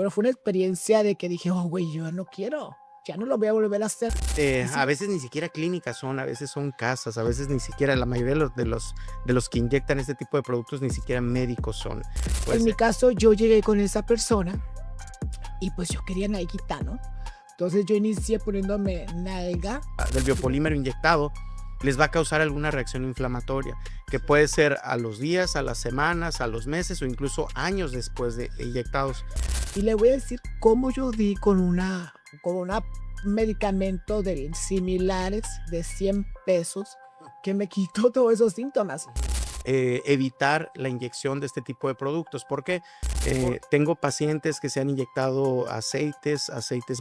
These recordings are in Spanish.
Pero fue una experiencia de que dije: "Oh, güey, yo no quiero, ya no lo voy a volver a hacer". Y A sí, veces ni siquiera clínicas son, a veces son casas, a veces ni siquiera la mayoría de los que inyectan este tipo de productos ni siquiera médicos son. en Pues, mi caso, yo llegué con esa persona y, pues, yo quería nalguita, ¿no? Entonces, yo inicié poniéndome nalga. del biopolímero inyectado les va a causar alguna reacción inflamatoria, que puede ser a los días, a las semanas, a los meses o incluso años después de inyectados. Y le voy a decir cómo yo di con una medicamento de similares de 100 pesos que me quitó todos esos síntomas. Evitar la inyección de este tipo de productos. ¿Por qué? Tengo pacientes que se han inyectado aceites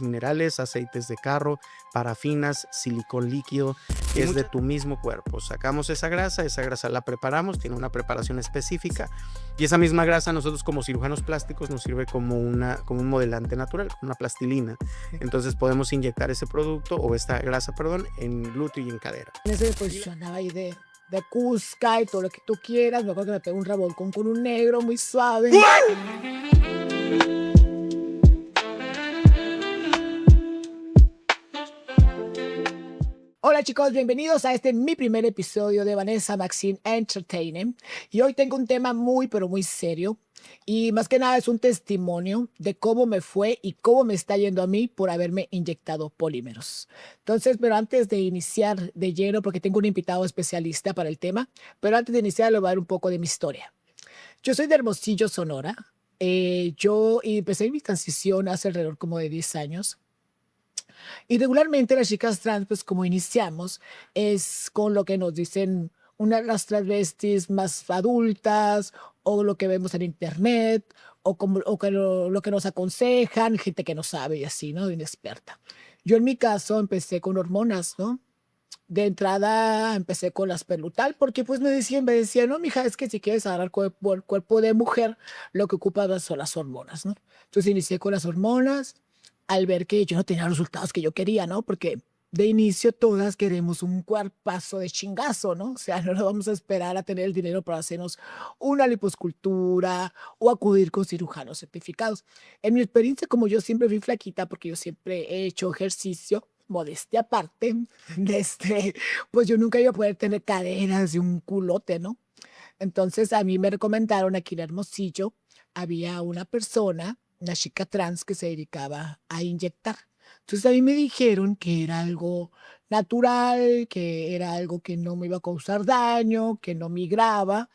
minerales, aceites de carro, parafinas, silicón líquido, que es de tu mismo cuerpo. Sacamos esa grasa la preparamos, tiene una preparación específica y esa misma grasa nosotros como cirujanos plásticos nos sirve como un modelante natural, una plastilina. Entonces podemos inyectar ese producto o esta grasa, perdón, en glúteo y en cadera. En ese, pues, yo andaba ahí de Cusca y todo lo que tú quieras. Me acuerdo que me pegó un revolcón con un negro muy suave. Hola chicos, bienvenidos a este mi primer episodio de Vanessa Maxine Entertainment. Y hoy tengo un tema muy, pero muy serio. Y más que nada es un testimonio de cómo me fue y cómo me está yendo a mí por haberme inyectado polímeros. Entonces, pero antes de iniciar de lleno, porque tengo un invitado especialista para el tema, pero antes de iniciar, le voy a dar un poco de mi historia. Yo soy de Hermosillo, Sonora. Yo empecé mi transición hace alrededor como de 10 años. Y regularmente las chicas trans, pues como iniciamos, es con lo que nos dicen las travestis más adultas, o lo que vemos en internet, o que lo que nos aconsejan, gente que no sabe y así, ¿no? Inexperta. Yo en mi caso empecé con hormonas, ¿no? De entrada empecé con las Perlutal, porque pues me decían, no, mija, es que si quieres agarrar el cuerpo de mujer, lo que ocupas son las hormonas, ¿no? Entonces inicié con las hormonas, al ver que yo no tenía los resultados que yo quería, ¿no? Porque de inicio todas queremos un cuerpazo de chingazo, ¿no? O sea, no nos vamos a esperar a tener el dinero para hacernos una liposcultura o acudir con cirujanos certificados. En mi experiencia, como yo siempre fui flaquita, porque yo siempre he hecho ejercicio, modestia aparte, pues yo nunca iba a poder tener caderas y un culote, ¿no? Entonces a mí me recomendaron aquí en Hermosillo, había una persona, una chica trans que se dedicaba a inyectar. Entonces a mí me dijeron que era algo natural, que era algo que no me iba a causar daño, que no migraba.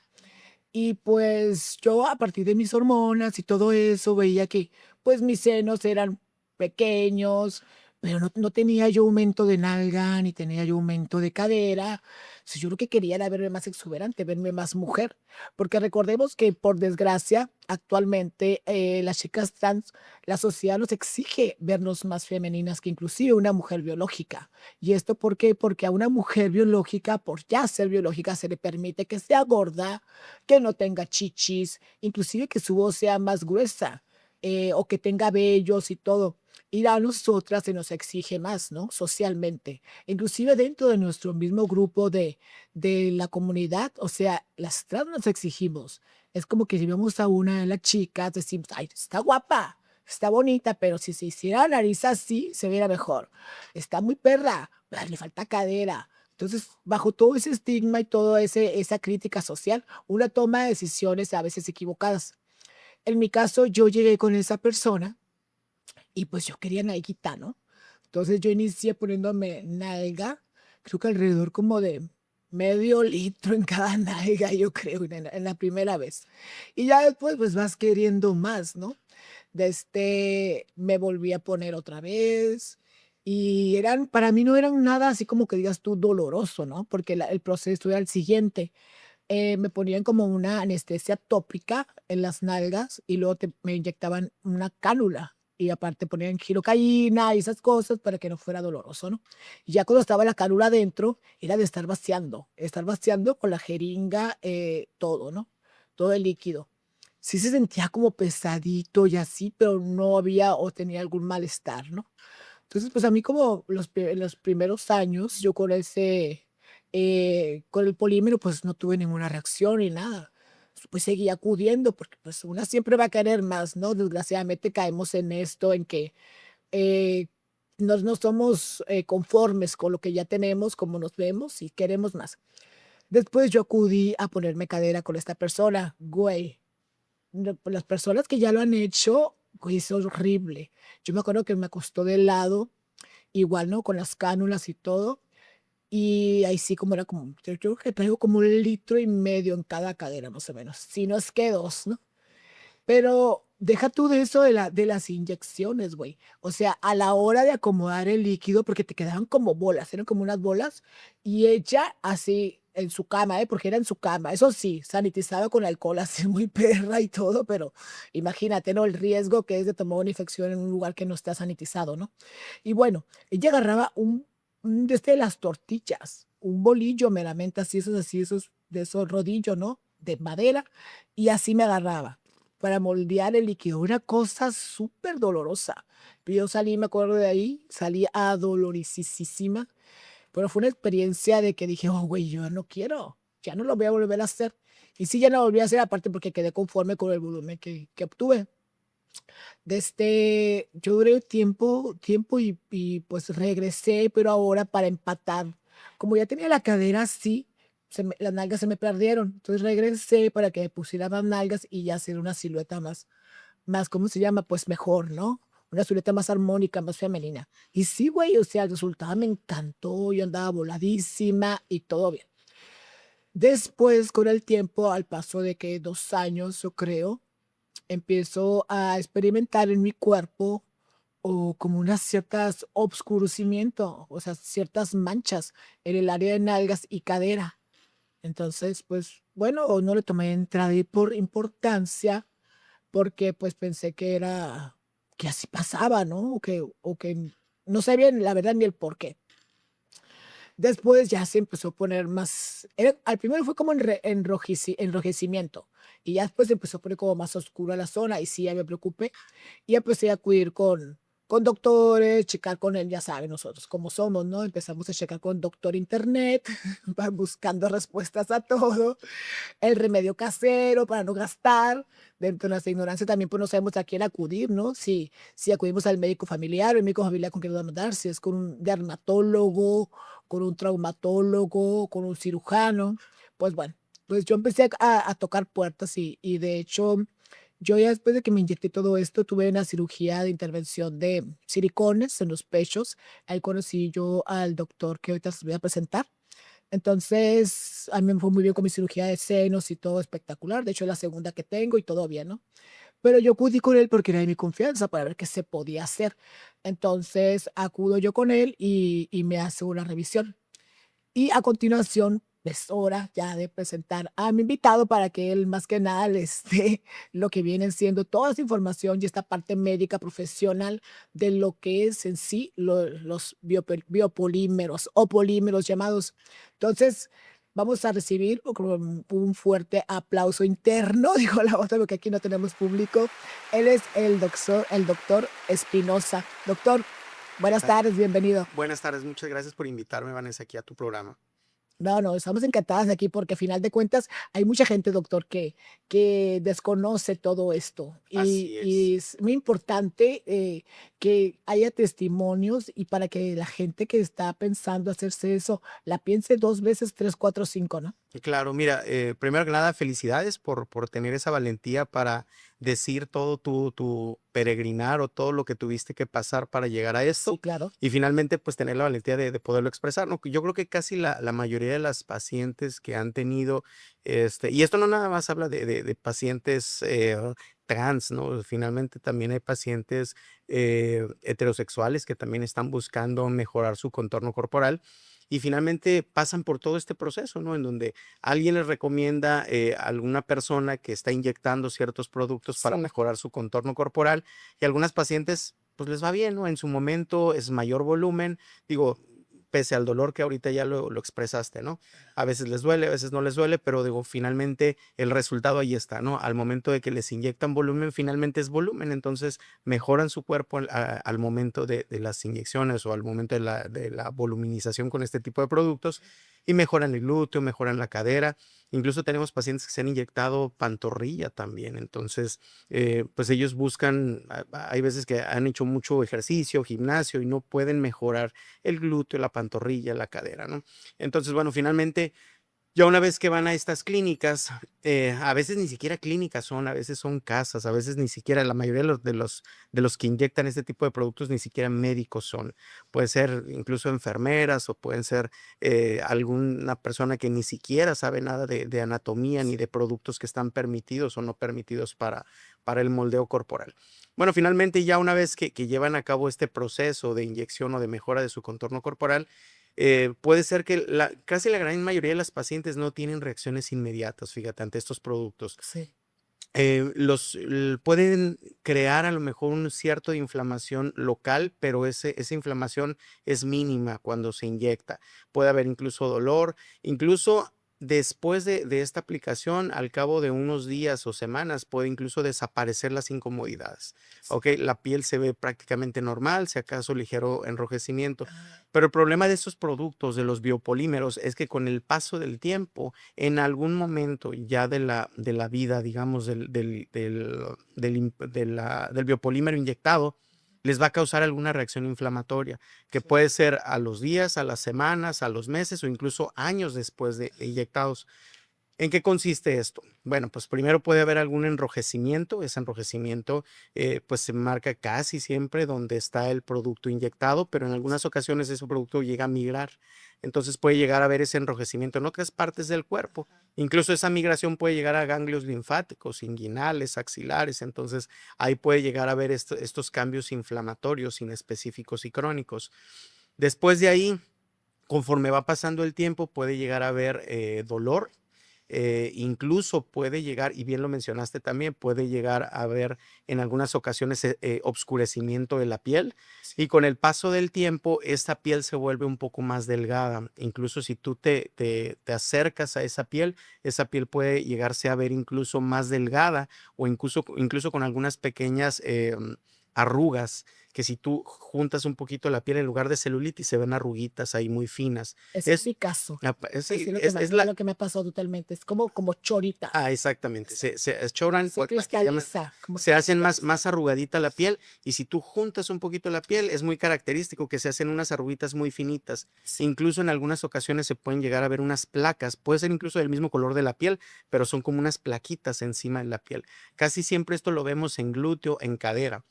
Y pues yo a partir de mis hormonas y todo eso veía que pues mis senos eran pequeños, pero no tenía yo aumento de nalga, ni tenía yo aumento de cadera. Si yo lo que quería era verme más exuberante, verme más mujer, porque recordemos que por desgracia actualmente las chicas trans, la sociedad nos exige vernos más femeninas que inclusive una mujer biológica. ¿Y esto por qué? Porque a una mujer biológica, por ya ser biológica, se le permite que sea gorda, que no tenga chichis, inclusive que su voz sea más gruesa, o que tenga vellos y todo. Y a nosotras se nos exige más, ¿no? Socialmente, inclusive dentro de nuestro mismo grupo de la comunidad, o sea, las trans nos exigimos. Es como que si vemos a una de las chicas, decimos, ay, está guapa, está bonita, pero si se hiciera la nariz así, se viera mejor. Está muy perra, pero le falta cadera. Entonces, bajo todo ese estigma y toda esa crítica social, una toma de decisiones a veces equivocadas. En mi caso, yo llegué con esa persona y pues yo quería nalguita, ¿no? Entonces yo inicié poniéndome nalga, creo que alrededor como de medio litro en cada nalga, yo creo, en la primera vez. Y ya después, pues vas queriendo más, ¿no? Me volví a poner otra vez y para mí no eran nada así como que digas tú doloroso, ¿no? Porque el proceso era el siguiente. Me ponían como una anestesia tópica en las nalgas y luego me inyectaban una cánula y aparte ponían girocaína y esas cosas para que no fuera doloroso, ¿no? Y ya cuando estaba la cánula dentro, era de estar vaciando con la jeringa, todo, ¿no? Todo el líquido. Sí se sentía como pesadito y así, pero no había o tenía algún malestar, ¿no? Entonces, pues, a mí como los primeros años, yo con el polímero, pues, no tuve ninguna reacción ni nada. pues seguí acudiendo, porque pues una siempre va a querer más, ¿no? Desgraciadamente caemos en esto, en que eh, no somos conformes con lo que ya tenemos, como nos vemos y queremos más. Después yo acudí a ponerme cadera con esta persona, güey. Las personas que ya lo han hecho, güey, es horrible. Yo me acuerdo que me acostó de lado, igual, ¿no? Con las cánulas y todo. Y ahí sí, como era como, yo creo que traigo como 1,5 litros en cada cadera, más o menos. Si no es que dos, ¿no? Pero deja tú de eso de las inyecciones, güey. O sea, a la hora de acomodar el líquido, porque te quedaban como bolas, eran como unas bolas, y ella así en su cama, ¿eh? Porque era en su cama. Eso sí, sanitizaba con alcohol, así muy perra y todo, pero imagínate, ¿no? El riesgo que es de tomar una infección en un lugar que no está sanitizado, ¿no? Y bueno, ella agarraba de las tortillas, un bolillo meramente así, esos, de esos rodillos, ¿no? De madera, y así me agarraba para moldear el líquido, una cosa súper dolorosa. Yo salí, me acuerdo de ahí, salí adolorisísima, pero fue una experiencia de que dije: "Oh, güey, yo no quiero, ya no lo voy a volver a hacer". Y sí, ya no lo volví a hacer, aparte porque quedé conforme con el volumen que obtuve. Yo duré tiempo y pues regresé, pero ahora para empatar. Como ya tenía la cadera así, las nalgas se me perdieron. Entonces regresé para que me pusiera más nalgas y ya hacer una silueta más, ¿cómo se llama? Pues mejor, ¿no? Una silueta más armónica, más femenina. Y sí, güey, o sea, el resultado me encantó, yo andaba voladísima y todo bien. Después, con el tiempo, al paso de que 2 años, yo creo, empiezo a experimentar en mi cuerpo o como unas ciertas obscurecimiento, o sea, ciertas manchas en el área de nalgas y cadera. Entonces, pues, bueno, o no le tomé entrada y por importancia, porque pues pensé que así pasaba, ¿no? O que no sé bien, la verdad, ni el por qué. Después ya se empezó a poner más, al primero fue como enrojecimiento, y ya después se empezó a poner como más oscura la zona, y sí, ya me preocupé, y empecé a acudir con doctores, checar con él, ya saben nosotros cómo somos, ¿no? Empezamos a checar con doctor internet, buscando respuestas a todo, el remedio casero para no gastar. Dentro de nuestra ignorancia también pues no sabemos a quién acudir, ¿no? Si acudimos al médico familiar, el médico familiar con quién nos vamos a dar, si es con un dermatólogo, con un traumatólogo, con un cirujano. Pues bueno, pues yo empecé a tocar puertas y de hecho yo ya después de que me inyecté todo esto tuve una cirugía de intervención de silicones en los pechos. Ahí conocí yo al doctor que ahorita les voy a presentar. Entonces, a mí me fue muy bien con mi cirugía de senos y todo espectacular. De hecho, es la segunda que tengo y todo bien, ¿no? Pero yo acudí con él porque era de mi confianza para ver qué se podía hacer. Entonces, acudo yo con él y me hace una revisión. Y a continuación, es hora ya de presentar a mi invitado para que él más que nada les dé lo que viene siendo toda esa información y esta parte médica profesional de lo que es en sí los biopolímeros o polímeros llamados. Entonces, vamos a recibir con un fuerte aplauso interno, dijo la otra, porque aquí no tenemos público. Él es el doctor Espinosa. Doctor, buenas Ah, tardes, bienvenido. buenas tardes, muchas gracias por invitarme, Vanessa, aquí a tu programa. No, no, estamos encantadas de aquí porque a final de cuentas hay mucha gente, doctor, que desconoce todo esto y, Así es. y es muy importante que haya testimonios y para que la gente que está pensando hacerse eso la piense 2 veces, tres, cuatro, cinco, ¿no? Claro, mira, primero que nada, felicidades por tener esa valentía para decir todo tu peregrinar o todo lo que tuviste que pasar para llegar a Sí, esto claro. y finalmente pues tener la valentía de poderlo expresar, ¿no? Yo creo que casi la mayoría de las pacientes que han tenido, y esto no nada más habla de pacientes trans, ¿no? Finalmente también hay pacientes heterosexuales que también están buscando mejorar su contorno corporal y finalmente pasan por todo este proceso, ¿no? En donde alguien les recomienda a alguna persona que está inyectando ciertos productos para Sí. mejorar su contorno corporal y algunas pacientes pues les va bien, ¿no? En su momento es mayor volumen, digo, pese al dolor que ahorita ya lo expresaste, ¿no? A veces les duele, a veces no les duele, pero digo, finalmente el resultado ahí está, ¿no? Al momento de que les inyectan volumen, finalmente es volumen, entonces mejoran su cuerpo al momento de las inyecciones o al momento de la voluminización con este tipo de productos y mejoran el glúteo, mejoran la cadera. Incluso tenemos pacientes que se han inyectado pantorrilla también. Entonces, pues ellos buscan, hay veces que han hecho mucho ejercicio, gimnasio y no pueden mejorar el glúteo, la pantorrilla, la cadera, ¿no? Entonces, bueno, finalmente ya una vez que van a estas clínicas, a veces ni siquiera clínicas son, a veces son casas, a veces ni siquiera la mayoría de los que inyectan este tipo de productos ni siquiera médicos son. Puede ser incluso enfermeras o pueden ser alguna persona que ni siquiera sabe nada de anatomía ni de productos que están permitidos o no permitidos para el moldeo corporal. Bueno, finalmente ya una vez que llevan a cabo este proceso de inyección o de mejora de su contorno corporal, puede ser que casi la gran mayoría de las pacientes no tienen reacciones inmediatas, fíjate, ante estos productos. Sí. Pueden crear a lo mejor un cierto de inflamación local, pero esa inflamación es mínima cuando se inyecta. Puede haber incluso dolor, incluso después de esta aplicación, al cabo de unos días o semanas, puede incluso desaparecer las incomodidades. Ok, la piel se ve prácticamente normal, si acaso ligero enrojecimiento. Pero el problema de estos productos, de los biopolímeros, es que con el paso del tiempo, en algún momento ya de la vida, digamos, del biopolímero inyectado, les va a causar alguna reacción inflamatoria, que puede ser a los días, a las semanas, a los meses o incluso años después de inyectados. ¿En qué consiste esto? Bueno, pues primero puede haber algún enrojecimiento. Ese enrojecimiento pues se marca casi siempre donde está el producto inyectado, pero en algunas ocasiones ese producto llega a migrar. Entonces puede llegar a haber ese enrojecimiento en otras partes del cuerpo. Incluso esa migración puede llegar a ganglios linfáticos, inguinales, axilares. Entonces ahí puede llegar a haber estos cambios inflamatorios inespecíficos y crónicos. Después de ahí, conforme va pasando el tiempo, puede llegar a haber dolor. Incluso puede llegar, y bien lo mencionaste también, puede llegar a haber en algunas ocasiones obscurecimiento de la piel, y con el paso del tiempo esta piel se vuelve un poco más delgada. Incluso si tú te acercas a esa piel puede llegarse a ver incluso más delgada o incluso con algunas pequeñas arrugas, que si tú juntas un poquito la piel en lugar de celulitis se ven arruguitas ahí muy finas. Ese es Es, mi caso. sí, Así es es la, lo que me ha pasado totalmente. Es como chorita. exactamente. Se choran, Se aquí se llaman, cristaliza, como se que hacen más, cristaliza. más arrugadita la piel, y si tú juntas un poquito la piel, es muy característico que se hacen unas arruguitas muy finitas. Sí. Incluso en algunas ocasiones se pueden llegar a ver unas placas, puede ser incluso del mismo color de la piel, pero son como unas plaquitas encima de la piel. Casi siempre esto lo vemos en glúteo, en cadera.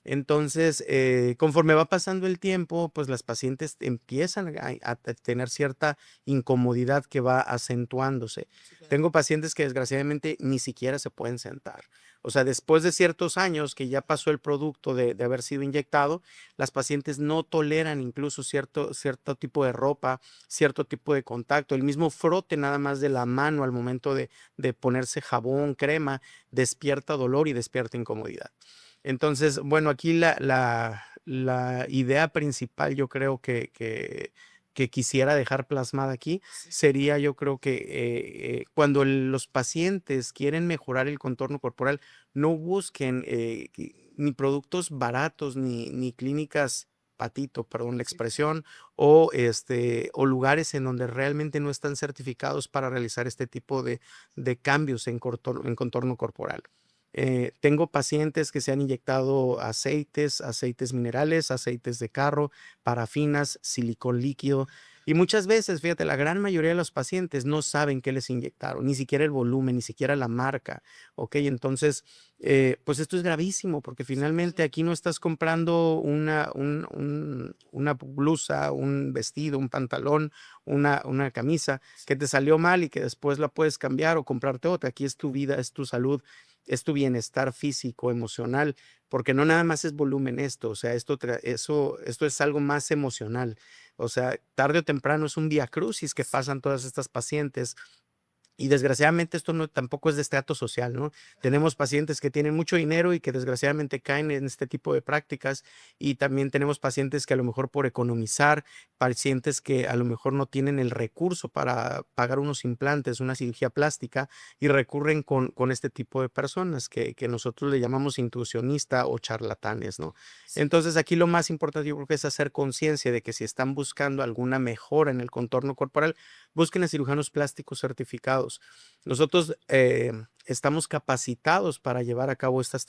Entonces, conforme va pasando el tiempo, pues las pacientes empiezan a tener cierta incomodidad que va acentuándose. Sí, claro. Tengo pacientes que desgraciadamente ni siquiera se pueden sentar. O sea, después de ciertos años que ya pasó el producto de haber sido inyectado, las pacientes no toleran incluso cierto tipo de ropa, cierto tipo de contacto. El mismo frote nada más de la mano al momento de ponerse jabón, crema, despierta dolor y despierta incomodidad. Entonces, bueno, aquí la idea principal yo creo que quisiera dejar plasmada aquí Sí. sería, yo creo que cuando los pacientes quieren mejorar el contorno corporal, no busquen ni productos baratos ni clínicas patito, perdón la Sí, claro. expresión, o lugares en donde realmente no están certificados para realizar este tipo de cambios en contorno corporal. Tengo pacientes que se han inyectado aceites minerales, aceites de carro, parafinas, silicón líquido. Y muchas veces, fíjate, la gran mayoría de los pacientes no saben qué les inyectaron, ni siquiera el volumen, ni siquiera la marca. Ok, entonces, pues esto es gravísimo porque Sí, finalmente claro. aquí no estás comprando una blusa, un vestido, un pantalón, una camisa que te salió mal y que después la puedes cambiar o comprarte otra. Aquí es tu vida, es tu salud, es tu bienestar físico, emocional, porque no nada más es volumen esto, o sea, esto es algo más emocional. O sea, tarde o temprano es un viacrucis que pasan todas estas pacientes Y desgraciadamente esto no tampoco es de estrato social, ¿no? Tenemos pacientes que tienen mucho dinero y que desgraciadamente caen en este tipo de prácticas, y también tenemos pacientes que a lo mejor por economizar, pacientes que a lo mejor no tienen el recurso para pagar unos implantes, una cirugía plástica, y recurren con este tipo de personas que nosotros le llamamos intrusionista o charlatanes, ¿no? Entonces aquí lo más importante yo creo que es hacer conciencia de que si están buscando alguna mejora en el contorno corporal, busquen a cirujanos plásticos certificados. Nosotros estamos capacitados para llevar a cabo estas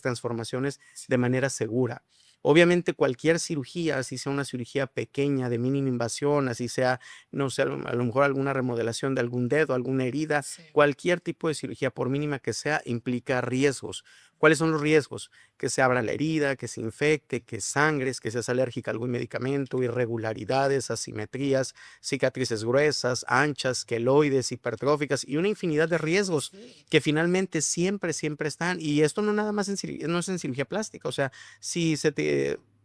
transformaciones de manera segura. Obviamente cualquier cirugía, así sea una cirugía pequeña de mínima invasión, así sea, no sé, a lo mejor alguna remodelación de algún dedo, alguna herida, Sí. cualquier tipo de cirugía, por mínima que sea, implica riesgos. ¿Cuáles son los riesgos? Que se abra la herida, que se infecte, que sangres, que seas alérgica a algún medicamento, irregularidades, asimetrías, cicatrices gruesas, anchas, queloides, hipertróficas y una infinidad de riesgos Sí. que finalmente siempre están. Y esto no nada más no es en cirugía plástica. O sea, si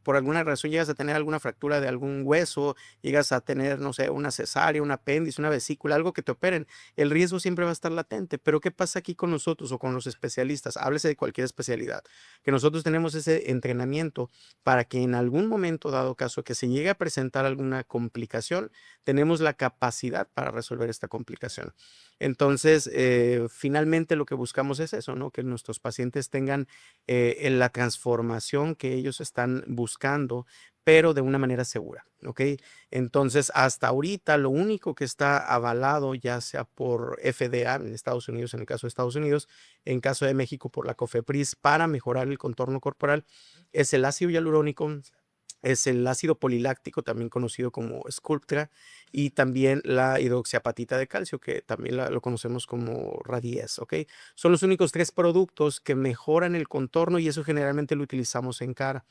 por alguna razón llegas a tener alguna fractura de algún hueso, llegas a tener, no sé, una cesárea, un apéndice, una vesícula, algo que te operen, el riesgo siempre va a estar latente. Pero ¿qué pasa aquí con nosotros o con los especialistas? Háblese de cualquier especialidad, que nosotros tenemos ese entrenamiento para que en algún momento dado caso que se llegue a presentar alguna complicación, tenemos la capacidad para resolver esta complicación. Entonces, finalmente lo que buscamos es eso, ¿no? Que nuestros pacientes tengan en la transformación que ellos están buscando, pero de una manera segura, ¿ok? Entonces, hasta ahorita lo único que está avalado, ya sea por FDA en Estados Unidos, en el caso de Estados Unidos, en caso de México por la COFEPRIS, para mejorar el contorno corporal, es el ácido hialurónico, es el ácido poliláctico, también conocido como Sculptra, y también la hidroxiapatita de calcio, que también lo conocemos como Radies, ¿ok? Son los únicos 3 productos que mejoran el contorno y eso generalmente lo utilizamos en cara.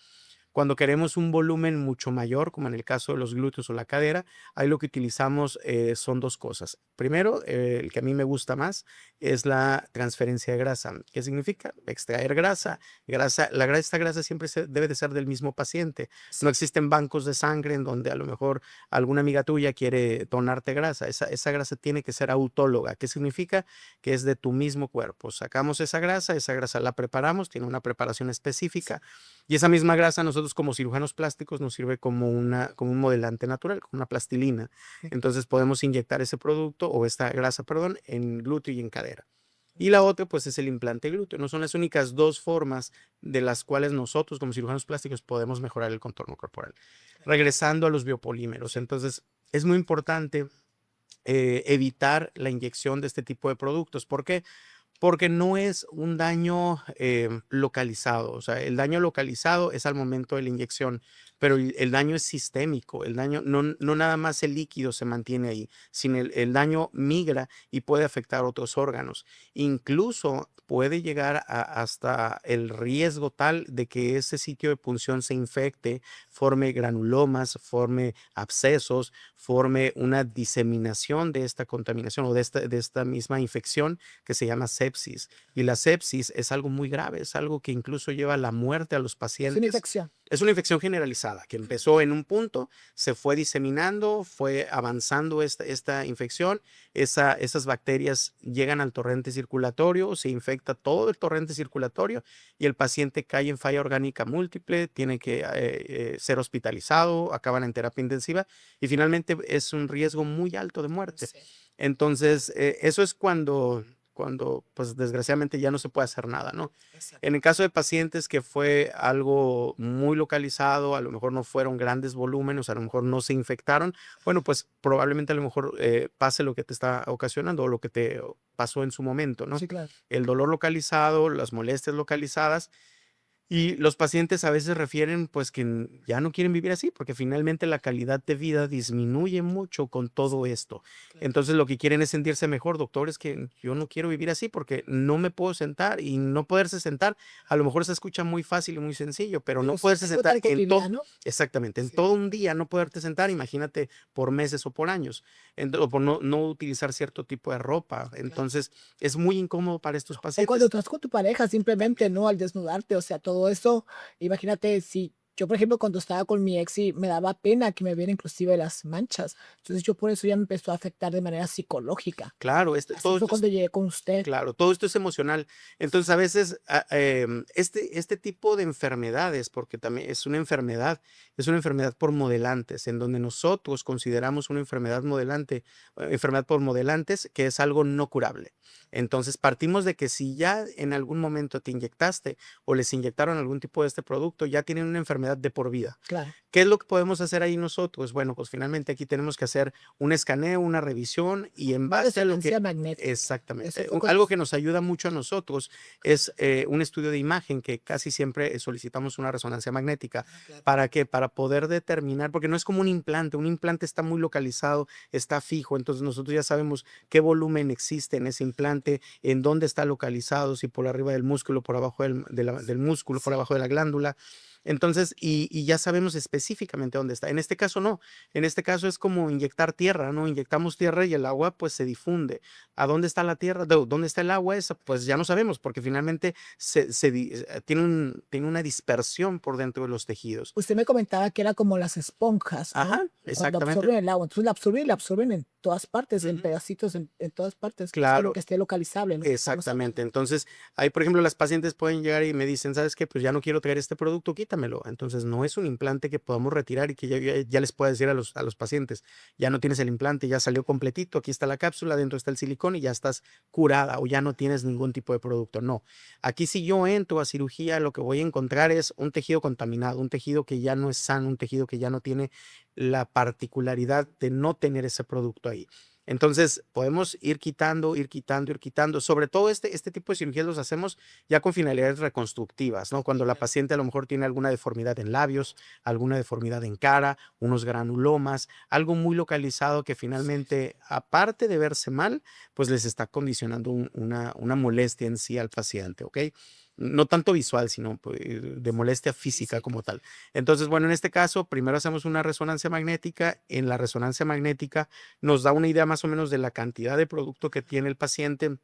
Cuando queremos un volumen mucho mayor, como en el caso de los glúteos o la cadera, ahí lo que utilizamos son 2 cosas. Primero, el que a mí me gusta más es la transferencia de grasa. ¿Qué significa? Extraer grasa. Esta grasa siempre debe de ser del mismo paciente. No existen bancos de sangre en donde a lo mejor alguna amiga tuya quiere donarte grasa. Esa grasa tiene que ser autóloga. ¿Qué significa? Que es de tu mismo cuerpo. Sacamos esa grasa la preparamos, tiene una preparación específica y esa misma grasa nosotros como cirujanos plásticos nos sirve como un modelante natural, como una plastilina. Entonces podemos inyectar ese producto o esta grasa, perdón, en glúteo y en cadera. Y la otra, pues, es el implante glúteo. No son las únicas 2 formas de las cuales nosotros como cirujanos plásticos podemos mejorar el contorno corporal. Regresando a los biopolímeros, entonces es muy importante evitar la inyección de este tipo de productos. ¿Por qué? Porque no es un daño localizado. O sea, el daño localizado es al momento de la inyección, pero el daño es sistémico. El daño, no nada más el líquido se mantiene ahí, sino el daño migra y puede afectar otros órganos. Incluso puede llegar hasta el riesgo tal de que ese sitio de punción se infecte, forme granulomas, forme abscesos, forme una diseminación de esta contaminación o de esta misma infección que se llama sepsis. Y la sepsis es algo muy grave, es algo que incluso lleva a la muerte a los Es una pacientes. infección. Es una infección generalizada que empezó en un punto, se fue diseminando, fue avanzando esta infección. Esas bacterias llegan al torrente circulatorio, se infecta todo el torrente circulatorio y el paciente cae en falla orgánica múltiple, tiene que ser hospitalizado, acaban en terapia intensiva y finalmente es un riesgo muy alto de muerte. Sí. Entonces, eso es cuando, pues, desgraciadamente ya no se puede hacer nada, ¿no? Exacto. En el caso de pacientes que fue algo muy localizado, a lo mejor no fueron grandes volúmenes, a lo mejor no se infectaron, bueno, pues probablemente a lo mejor pase lo que te está ocasionando o lo que te pasó en su momento, ¿no? Sí, claro. El dolor localizado, las molestias localizadas y los pacientes a veces refieren, pues, que ya no quieren vivir así, porque finalmente la calidad de vida disminuye mucho con todo esto. Claro. Entonces, lo que quieren es sentirse mejor. Doctor, es que yo no quiero vivir así porque no me puedo sentar y no poderse sentar, a lo mejor se escucha muy fácil y muy sencillo, pero no Pero poderse es algo tan sentar en todo, cotidiano. exactamente, en Sí. todo un día no poderte sentar, imagínate por meses o por años, o por no utilizar cierto tipo de ropa. Claro. Entonces, es muy incómodo para estos O cuando pacientes. estás con tu pareja, simplemente, ¿no? Al desnudarte, o sea, todo eso, imagínate si Yo, por ejemplo, cuando estaba con mi ex y me daba pena que me viera inclusive las manchas. Entonces yo por eso ya me empezó a afectar de manera psicológica. Claro, Así todo fue esto es cuando llegué con usted. claro, todo esto es emocional. Entonces, a veces, este tipo de enfermedades, porque también es una enfermedad por modelantes, en donde nosotros consideramos una enfermedad modelante, enfermedad por modelantes, que es algo no curable. Entonces, partimos de que si ya en algún momento te inyectaste o les inyectaron algún tipo de este producto, ya tienen una enfermedad de por vida. Claro. ¿Qué es lo que podemos hacer ahí nosotros? Bueno, pues finalmente aquí tenemos que hacer un escaneo, una revisión y en Una base a lo que resonancia magnética. Eso exactamente, fue cuando algo que nos ayuda mucho a nosotros es un estudio de imagen que casi siempre solicitamos una resonancia magnética. claro. ¿Para qué? Para poder determinar, porque no es como un implante está muy localizado, está fijo, entonces nosotros ya sabemos qué volumen existe en ese implante, en dónde está localizado, si por arriba del músculo, por abajo del músculo, por abajo de la glándula. Entonces, y ya sabemos específicamente dónde está. En este caso no, en este caso es como inyectar tierra, ¿no? Inyectamos tierra y el agua pues se difunde. ¿A dónde está la tierra? ¿Dónde está el agua? Esa, pues ya no sabemos, porque finalmente tiene una dispersión por dentro de los tejidos. Usted me comentaba que era como las esponjas, ¿no? Ajá, Cuando exactamente. absorben el agua. Entonces la absorben en todas partes, en Ujú. pedacitos, en todas partes, solo Claro. que esté localizable, lo que estamos Exactamente. hablando. Entonces, ahí, por ejemplo, las pacientes pueden llegar y me dicen, ¿sabes qué? Pues ya no quiero traer este producto, quítamelo. Entonces, no es un implante que podamos retirar y que ya les pueda decir a los pacientes, ya no tienes el implante, ya salió completito, aquí está la cápsula, dentro está el silicón y ya estás curada o ya no tienes ningún tipo de producto. No. Aquí si yo entro a cirugía, lo que voy a encontrar es un tejido contaminado, un tejido que ya no es sano, un tejido que ya no tiene la particularidad de no tener ese producto ahí. Entonces, podemos ir quitando, ir quitando, ir quitando. Sobre todo este tipo de cirugías los hacemos ya con finalidades reconstructivas, ¿no? Cuando la paciente a lo mejor tiene alguna deformidad en labios, alguna deformidad en cara, unos granulomas, algo muy localizado que finalmente, aparte de verse mal, pues les está condicionando una molestia en sí al paciente, ¿ok? No tanto visual, sino pues, de molestia física como tal. Entonces, bueno, en este caso, primero hacemos una resonancia magnética. En la resonancia magnética nos da una idea más o menos de la cantidad de producto que tiene el paciente,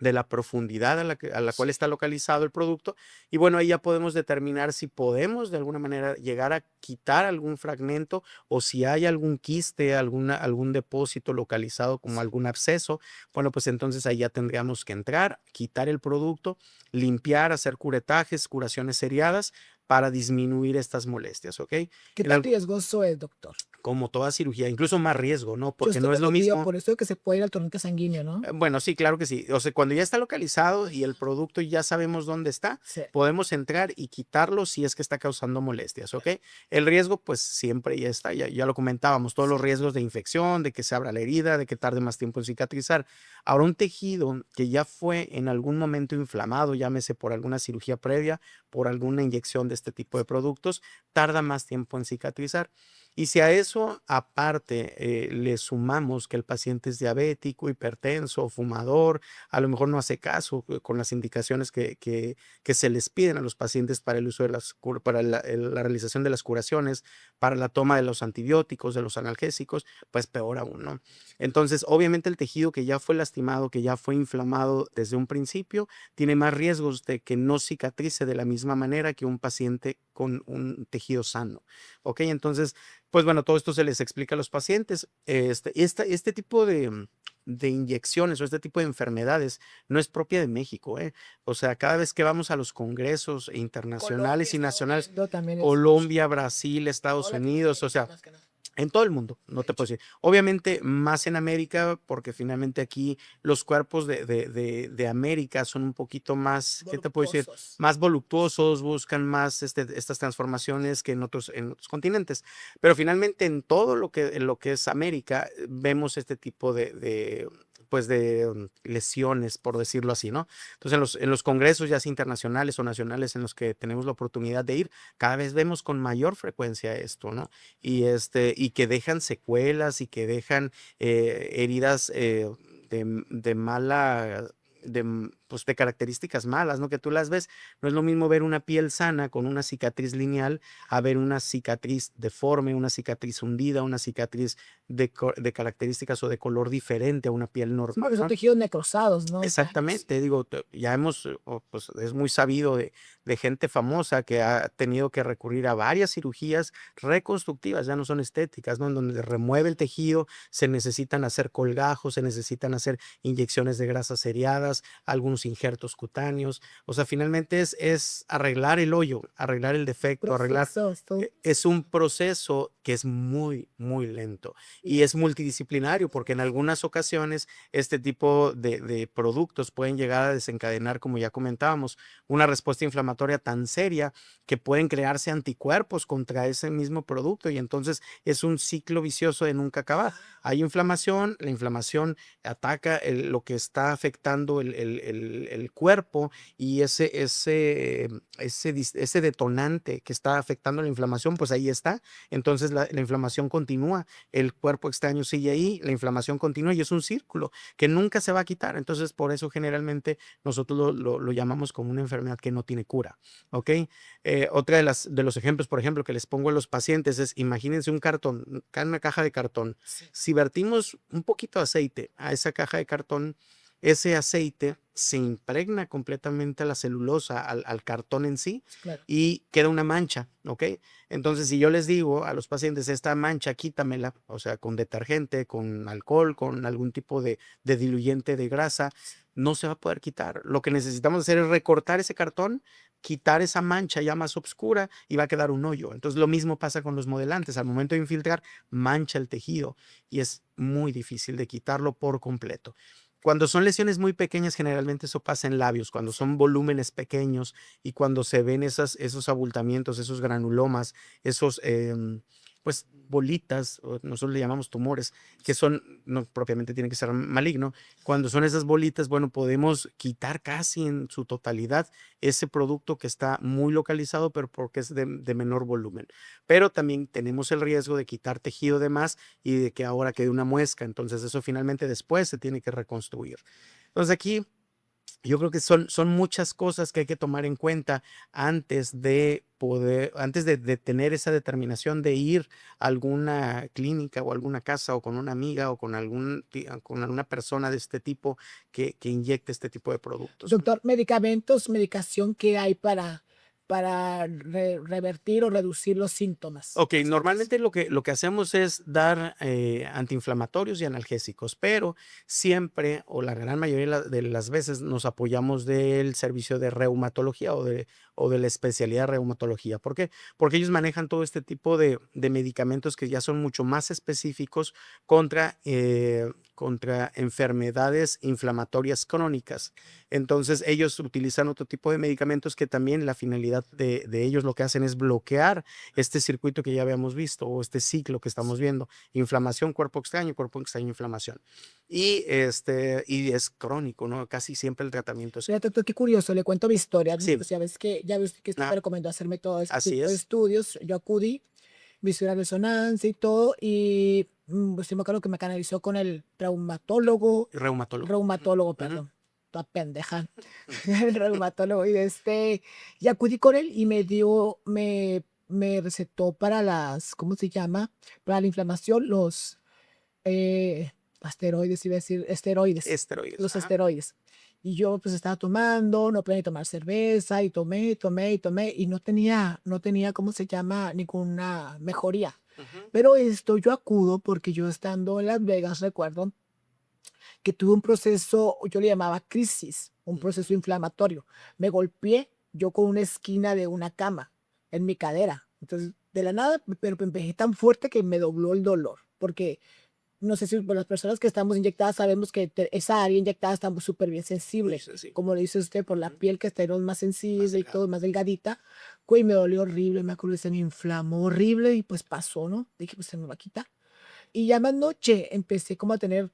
de la profundidad a la cual está localizado el producto. Y bueno, ahí ya podemos determinar si podemos de alguna manera llegar a quitar algún fragmento o si hay algún quiste, algún depósito localizado como algún absceso. Bueno, pues entonces ahí ya tendríamos que entrar, quitar el producto, limpiar, hacer curetajes, curaciones seriadas para disminuir estas molestias, ¿ok? ¿Qué tan riesgoso es, doctor? Como toda cirugía, incluso más riesgo, ¿no? Yo Porque estoy no es lo entendido mismo. por eso que se puede ir al torrente sanguíneo, ¿no? Bueno, sí, claro que sí. O sea, cuando ya está localizado y el producto ya sabemos dónde está, Sí. podemos entrar y quitarlo si es que está causando molestias, ¿ok? El riesgo, pues siempre ya está, ya lo comentábamos, todos los riesgos de infección, de que se abra la herida, de que tarde más tiempo en cicatrizar. Ahora, un tejido que ya fue en algún momento inflamado, llámese por alguna cirugía previa, por alguna inyección de este tipo de productos, tarda más tiempo en cicatrizar. Y si a eso aparte le sumamos que el paciente es diabético, hipertenso, fumador, a lo mejor no hace caso con las indicaciones que se les piden a los pacientes para el uso de para la realización de las curaciones, para la toma de los antibióticos, de los analgésicos, pues peor aún, ¿no? Entonces, obviamente el tejido que ya fue lastimado, que ya fue inflamado desde un principio, tiene más riesgos de que no cicatrice de la misma manera que un paciente con un tejido sano. ¿Ok? Entonces, pues bueno, todo esto se les explica a los pacientes. Este tipo de inyecciones o este tipo de enfermedades no es propia de México, ¿eh? O sea, cada vez que vamos a los congresos Colombia internacionales y estaba nacionales, viendo también eso. Colombia, Brasil, Toda Estados Unidos, o Latinoamérica, sea, más que nada. en todo el mundo, no De te puedo hecho, decir. Obviamente, más en América, porque finalmente aquí los cuerpos de América son un poquito más, ¿qué te puedo decir? voluptuosos. Más voluptuosos, buscan más estas transformaciones que en otros continentes. Pero finalmente en todo en lo que es América, vemos este tipo pues de lesiones, por decirlo así, ¿no? Entonces, en los congresos, ya sea internacionales o nacionales, en los que tenemos la oportunidad de ir, cada vez vemos con mayor frecuencia esto, ¿no? Y que dejan secuelas y que dejan heridas de mala, pues, de características malas, ¿no? Que tú las ves. No es lo mismo ver una piel sana con una cicatriz lineal a ver una cicatriz deforme, una cicatriz hundida, una cicatriz de características o de color diferente a una piel Sí, porque normal, son ¿no? tejidos necrosados, ¿no? Daños. Exactamente, digo, ya hemos, pues es muy sabido de gente famosa que ha tenido que recurrir a varias cirugías reconstructivas, ya no son estéticas, ¿no? En donde remueve el tejido, se necesitan hacer colgajos, se necesitan hacer inyecciones de grasas seriadas, algunos injertos cutáneos, o sea, finalmente es arreglar el hoyo, arreglar el defecto, arreglar. Procesos, todo. Es un proceso que es muy, muy lento y es multidisciplinario porque en algunas ocasiones este tipo de productos pueden llegar a desencadenar, como ya comentábamos, una respuesta inflamatoria tan seria que pueden crearse anticuerpos contra ese mismo producto y entonces es un ciclo vicioso de nunca acabar. Hay inflamación, la inflamación ataca lo que está afectando el cuerpo y ese detonante que está afectando la inflamación, pues ahí está. Entonces la inflamación continúa, el cuerpo extraño sigue ahí, la inflamación continúa y es un círculo que nunca se va a quitar. Entonces, por eso generalmente nosotros lo llamamos como una enfermedad que no tiene cura, ¿ok? Otra de los ejemplos, por ejemplo, que les pongo a los pacientes es, imagínense un cartón, una caja de cartón. Sí, Si vertimos un poquito de aceite a esa caja de cartón, ese aceite se impregna completamente a la celulosa, al cartón en sí, sí, claro. y queda una mancha, ¿ok? Entonces, si yo les digo a los pacientes, esta mancha, quítamela, o sea, con detergente, con alcohol, con algún tipo de diluyente de grasa, no se va a poder quitar. Lo que necesitamos hacer es recortar ese cartón, quitar esa mancha ya más oscura y va a quedar un hoyo. Entonces, lo mismo pasa con los modelantes. Al momento de infiltrar, mancha el tejido y es muy difícil de quitarlo por completo. Cuando son lesiones muy pequeñas, generalmente eso pasa en labios, cuando son volúmenes pequeños y cuando se ven esos abultamientos, esos granulomas, esos, pues, bolitas, o nosotros le llamamos tumores, que son, no propiamente tiene que ser maligno. Cuando son esas bolitas, bueno, podemos quitar casi en su totalidad ese producto que está muy localizado, pero porque es de menor volumen. Pero también tenemos el riesgo de quitar tejido de más y de que ahora quede una muesca. Entonces, eso finalmente después se tiene que reconstruir. Entonces, aquí yo creo que son muchas cosas que hay que tomar en cuenta antes de poder, antes de tener esa determinación de ir a alguna clínica o alguna casa o con una amiga o con con alguna persona de este tipo que inyecte este tipo de productos. Doctor, medicamentos, medicación que hay para revertir o reducir los síntomas. Ok, normalmente lo que hacemos es dar antiinflamatorios y analgésicos, pero siempre o la gran mayoría de las veces nos apoyamos del servicio de reumatología o de la especialidad de reumatología. ¿Por qué? Porque ellos manejan todo este tipo de medicamentos que ya son mucho más específicos contra enfermedades inflamatorias crónicas. Entonces ellos utilizan otro tipo de medicamentos que también la finalidad de ellos lo que hacen es bloquear este circuito que ya habíamos visto o este ciclo que estamos viendo, inflamación, cuerpo extraño, inflamación. Y es crónico, ¿no? Casi siempre el tratamiento es. Mira, doctor, qué curioso, le cuento mi historia. Sí, Pues ya ves que usted ah, me recomendó hacerme todo este así tipo de es, estudios. Yo acudí, me hice una resonancia y todo, y pues sí me acuerdo que me canalizó con el reumatólogo. reumatólogo, Ujú, perdón, toda pendeja, el reumatólogo, y acudí con él y me recetó para ¿cómo se llama? Para la inflamación, eh, asteroides, iba a decir, esteroides, esteroides. los Ajá. esteroides. Y yo pues estaba tomando, no podía ni tomar cerveza, y tomé, y no tenía, ¿cómo se llama? Ninguna mejoría. Ujú, Pero esto yo acudo porque yo estando en Las Vegas, recuerdo que tuve un proceso, yo le llamaba crisis, un proceso ujú. inflamatorio. Me golpeé yo con una esquina de una cama en mi cadera. Entonces, de la nada, pero me empecé tan fuerte que me dobló el dolor, porque no sé si por las personas que estamos inyectadas sabemos que esa área inyectada está súper bien Muy sensible. sencillo. Como le dice usted, por la Ujú, piel que está más más sensible y delgado. todo, más delgadita. Güey, me dolió horrible, me acuerdo que se me inflamó horrible y pues pasó, ¿no? Dije, pues se me va a quitar. Y ya más noche empecé como a tener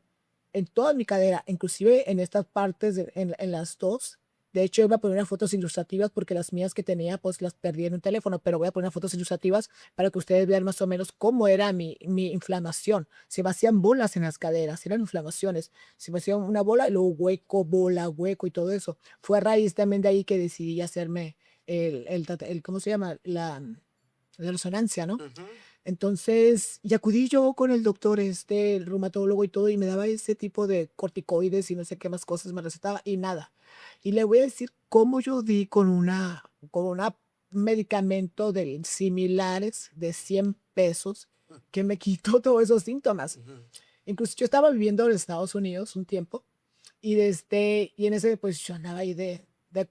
en toda mi cadera, inclusive en estas partes, en las dos, De hecho, iba a poner unas fotos ilustrativas porque las mías que tenía, pues las perdí en un teléfono, pero voy a poner fotos ilustrativas para que ustedes vean más o menos cómo era mi inflamación. Se me hacían bolas en las caderas, eran inflamaciones. Se me hacía una bola y luego hueco, bola, hueco y todo eso. Fue a raíz también de ahí que decidí hacerme ¿cómo se llama? La resonancia, ¿no? Ujú. Entonces, y acudí yo con el doctor, el reumatólogo y todo, y me daba ese tipo de corticoides y no sé qué más cosas me recetaba y nada. Y le voy a decir cómo yo di con una medicamento de similares de 100 pesos que me quitó todos esos síntomas. Ujú. Incluso yo estaba viviendo en Estados Unidos un tiempo y en ese, pues yo andaba ahí de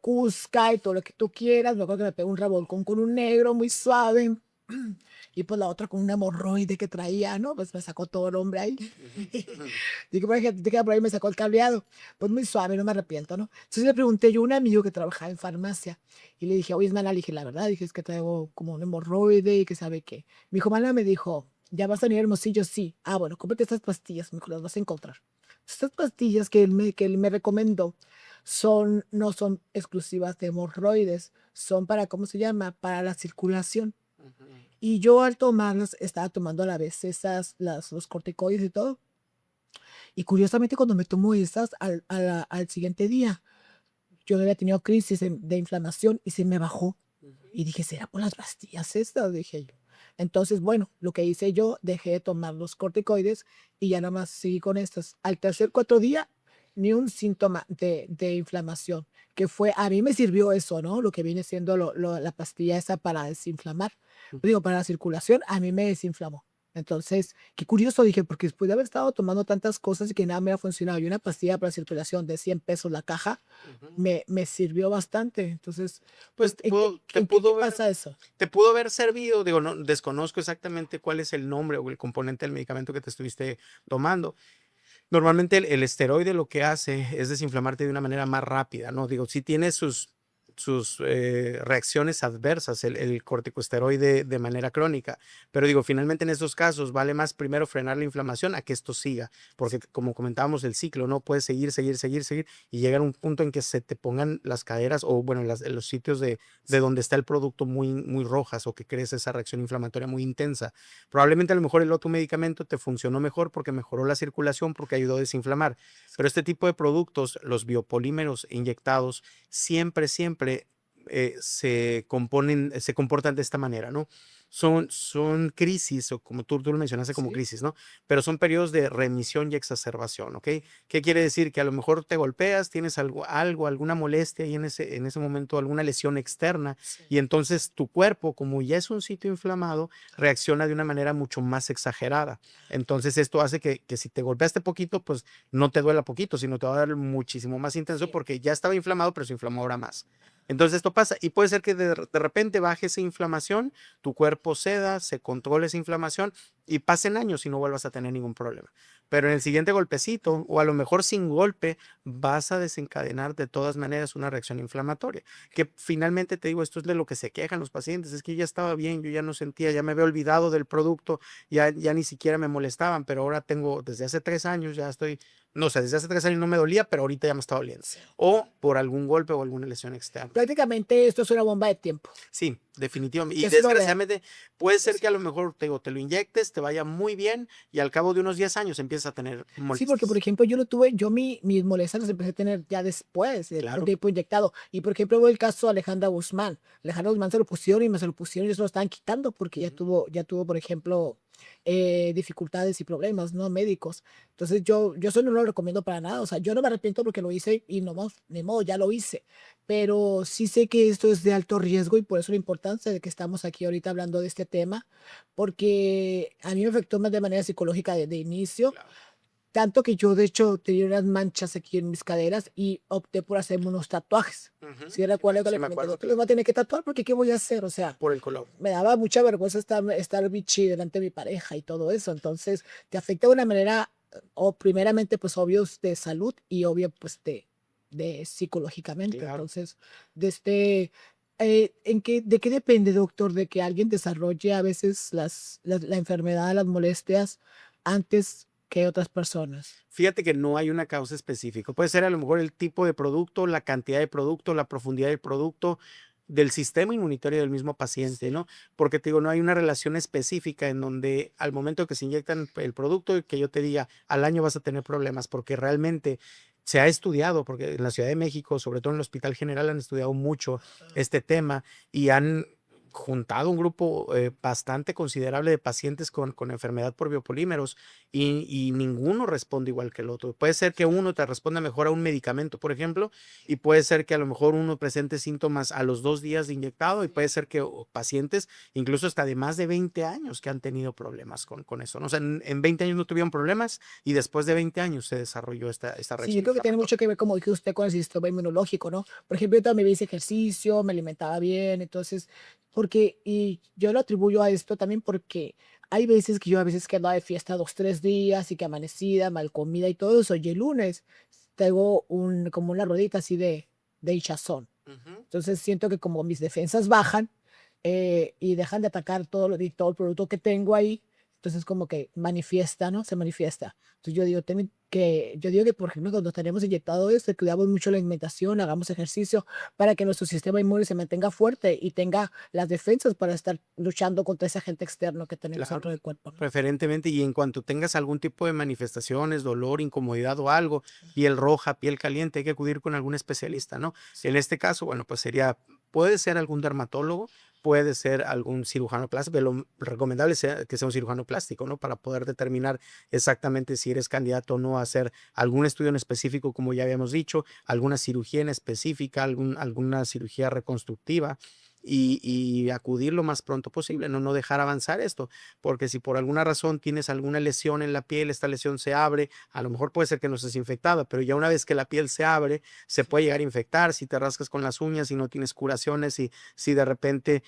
Cusca y todo lo que tú quieras. Me acuerdo que me pegó un revolcón con un negro muy suave. Y pues la otra con una hemorroide que traía, ¿no? Pues me sacó todo el hombre ahí. Ujú. Dije, por ejemplo, te queda por ahí, me sacó el cableado. Pues muy suave, no me arrepiento, ¿no? Entonces le pregunté yo a un amigo que trabajaba en farmacia y le dije, oye, hermana, le dije la verdad, dije, es que traigo como un hemorroide y que sabe qué. Mi hijo, mana, me dijo, ¿ya vas a venir a Hermosillo? Sí. Ah, bueno, cómprate estas pastillas, me dijo, las vas a encontrar. Estas pastillas que él me recomendó no son exclusivas de hemorroides, son para, ¿cómo se llama? Para la circulación. Ujú. Y yo al tomarlas, estaba tomando a la vez los corticoides y todo. Y curiosamente cuando me tomo esas, al siguiente día, yo había tenido crisis de inflamación y se me bajó. Ujú. Y dije, ¿será por las pastillas estas? Dije yo. Entonces, bueno, lo que hice yo, dejé de tomar los corticoides y ya nada más seguí con estos. Al tercer, cuarto día, ni un síntoma de inflamación, que fue, a mí me sirvió eso, ¿no? Lo que viene siendo la pastilla esa para desinflamar. Digo, para la circulación, a mí me desinflamó. Entonces, qué curioso, dije, porque después de haber estado tomando tantas cosas y que nada me ha funcionado, y una pastilla para circulación de 100 pesos la caja, Ujú. me sirvió bastante. Entonces, Pues pues, te ¿en qué, pudo, te en qué pudo ver, pasa eso? te pudo haber servido, digo, no, desconozco exactamente cuál es el nombre o el componente del medicamento que te estuviste tomando. Normalmente el esteroide lo que hace es desinflamarte de una manera más rápida, ¿no? Digo, sí tiene sus reacciones adversas el corticosteroide de manera crónica, pero digo, finalmente en estos casos vale más primero frenar la inflamación a que esto siga, porque como comentábamos el ciclo, ¿no? Puedes seguir, seguir, seguir, seguir y llegar a un punto en que se te pongan las caderas o bueno, en los sitios de donde está el producto muy, muy rojas o que crees esa reacción inflamatoria muy intensa. Probablemente a lo mejor el otro medicamento te funcionó mejor porque mejoró la circulación, porque ayudó a desinflamar, pero este tipo de productos, los biopolímeros inyectados, siempre, siempre se comportan de esta manera, ¿no? Son crisis, o como tú lo mencionaste como Sí. crisis, ¿no? Pero son periodos de remisión y exacerbación, ¿ok? ¿Qué quiere decir? Que a lo mejor te golpeas, tienes alguna molestia ahí en ese momento, alguna lesión externa, Sí. y entonces tu cuerpo, como ya es un sitio inflamado, reacciona de una manera mucho más exagerada. Entonces esto hace que si te golpeaste poquito, pues no te duela poquito, sino te va a dar muchísimo más intenso Sí. porque ya estaba inflamado, pero se inflamó ahora más. Entonces esto pasa y puede ser que de repente baje esa inflamación, tu cuerpo ceda, se controle esa inflamación y pasen años y no vuelvas a tener ningún problema. Pero en el siguiente golpecito, o a lo mejor sin golpe, vas a desencadenar de todas maneras una reacción inflamatoria. Que finalmente te digo, esto es de lo que se quejan los pacientes, es que yo ya estaba bien, yo ya no sentía, ya me había olvidado del producto, ya ni siquiera me molestaban, pero ahora tengo, desde hace 3 años, ya estoy, no sé, desde hace 3 años no me dolía, pero ahorita ya me está doliendo. Sí. O por algún golpe o alguna lesión externa. Prácticamente esto es una bomba de tiempo. Sí, definitivamente. Y Que eso es lo real. desgraciadamente puede ser Sí. que a lo mejor te lo inyectes, te vaya muy bien y al cabo de unos 10 años empiezas a tener Sí, porque por molestias. ejemplo, yo mis molestias las empecé a tener ya después del Claro. tiempo inyectado. Y por ejemplo, hubo el caso de Alejandra Guzmán. Alejandra Guzmán se lo pusieron y me se lo pusieron y se lo estaban quitando porque ya Ujú. tuvo, por ejemplo, dificultades y problemas, ¿no? Médicos. Entonces yo eso no lo recomiendo para nada. O sea, yo no me arrepiento porque lo hice y no más, ni modo, ya lo hice. Pero sí sé que esto es de alto riesgo y por eso la importancia de que estamos aquí ahorita hablando de este tema, porque a mí me afectó más de manera psicológica de inicio. Claro. Tanto que yo, de hecho, tenía unas manchas aquí en mis caderas y opté por hacerme unos tatuajes. Ujú. Si recuerdo que Sí le me comenté, acuerdo, doctor, los voy a tener que tatuar porque ¿qué voy a hacer? O sea, por el color. me daba mucha vergüenza estar bichi delante de mi pareja y todo eso. Entonces, te afecta de una manera, o primeramente, pues, obvio, de salud y obvio, pues, de psicológicamente. Claro. Entonces, ¿de qué depende, doctor, de que alguien desarrolle a veces la enfermedad, las molestias antes? que otras personas. Fíjate que no hay una causa específica. Puede ser a lo mejor el tipo de producto, la cantidad de producto, la profundidad del producto, del sistema inmunitario del mismo paciente, ¿no? Porque te digo, no hay una relación específica en donde al momento que se inyectan el producto y que yo te diga al año vas a tener problemas, porque realmente se ha estudiado, porque en la Ciudad de México, sobre todo en el Hospital General, han estudiado mucho este tema y han juntado un grupo bastante considerable de pacientes con enfermedad por biopolímeros y ninguno responde igual que el otro. Puede ser que uno te responda mejor a un medicamento, por ejemplo, y puede ser que a lo mejor uno presente síntomas a los 2 días de inyectado y puede ser que pacientes incluso hasta de más de 20 años que han tenido problemas con eso, ¿no? O sea, en 20 años no tuvieron problemas y después de 20 años se desarrolló esta Sí, yo reacción creo que tiene mucho inflamatoria. que ver, como dijo usted, con el sistema inmunológico, ¿no? Por ejemplo, yo también hice ejercicio, me alimentaba bien, entonces, porque, y yo lo atribuyo a esto también porque hay veces que yo a veces que andaba de fiesta 2, 3 días y que amanecida, mal comida y todo eso, y el lunes tengo como una rodita así de hinchazón. Ujú. Entonces siento que como mis defensas bajan y dejan de atacar todo el producto que tengo ahí, entonces como que manifiesta, ¿no? Se manifiesta. Entonces yo digo que, por ejemplo, cuando tenemos inyectado esto, cuidamos mucho la alimentación, hagamos ejercicio para que nuestro sistema inmune se mantenga fuerte y tenga las defensas para estar luchando contra ese agente externo que tenemos dentro Claro, del cuerpo, ¿no? preferentemente, y en cuanto tengas algún tipo de manifestaciones, dolor, incomodidad o algo, piel roja, piel caliente, hay que acudir con algún especialista, ¿no? En este caso, bueno, pues puede ser algún dermatólogo, puede ser algún cirujano plástico, lo recomendable sea que sea un cirujano plástico, ¿no? Para poder determinar exactamente si eres candidato o no a hacer algún estudio en específico, como ya habíamos dicho, alguna cirugía en específica, alguna cirugía reconstructiva. Y acudir lo más pronto posible, no dejar avanzar esto, porque si por alguna razón tienes alguna lesión en la piel, esta lesión se abre, a lo mejor puede ser que no estés infectada, pero ya una vez que la piel se abre, se puede llegar a infectar. Si te rascas con las uñas y no tienes curaciones, y si de repente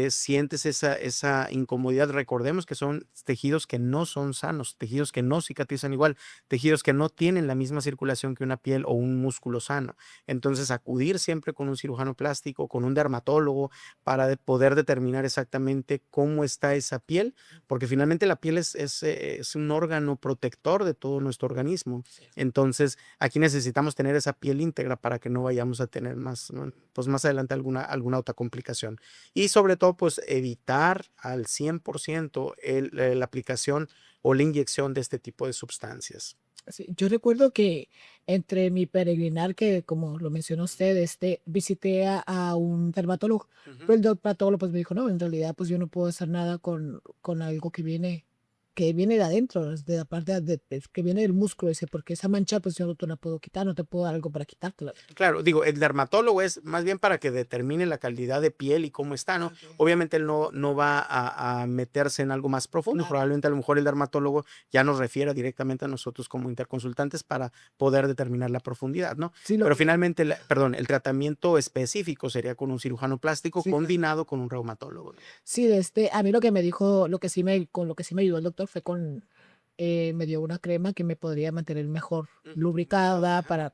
sientes esa incomodidad, recordemos que son tejidos que no son sanos, tejidos que no cicatrizan igual, tejidos que no tienen la misma circulación que una piel o un músculo sano. Entonces, acudir siempre con un cirujano plástico, con un dermatólogo, para poder determinar exactamente cómo está esa piel, porque finalmente la piel es un órgano protector de todo nuestro organismo. Sí. Entonces, aquí necesitamos tener esa piel íntegra para que no vayamos a tener más, ¿no? Pues más adelante alguna otra complicación. Y sobre todo, pues evitar al 100% la aplicación o la inyección de este tipo de sustancias. Sí, yo recuerdo que entre mi peregrinar, que como lo mencionó usted, visité a un dermatólogo, pero Ujú. el dermatólogo pues me dijo, no, en realidad pues yo no puedo hacer nada con algo que viene de adentro, de la parte que viene del músculo, dice, porque esa mancha pues yo no te la puedo quitar, no te puedo dar algo para quitártela. Claro, digo, el dermatólogo es más bien para que determine la calidad de piel y cómo está, ¿no? Obviamente él no va a meterse en algo más profundo. Claro. Probablemente a lo mejor el dermatólogo ya nos refiera directamente a nosotros como interconsultantes para poder determinar la profundidad, ¿no? Sí, Pero finalmente, perdón, el tratamiento específico sería con un cirujano plástico sí, claro. combinado con un reumatólogo, ¿no? Sí, a mí lo que me dijo, con lo que sí me ayudó el doctor fue me dio una crema que me podría mantener mejor Ujú. lubricada Ajá.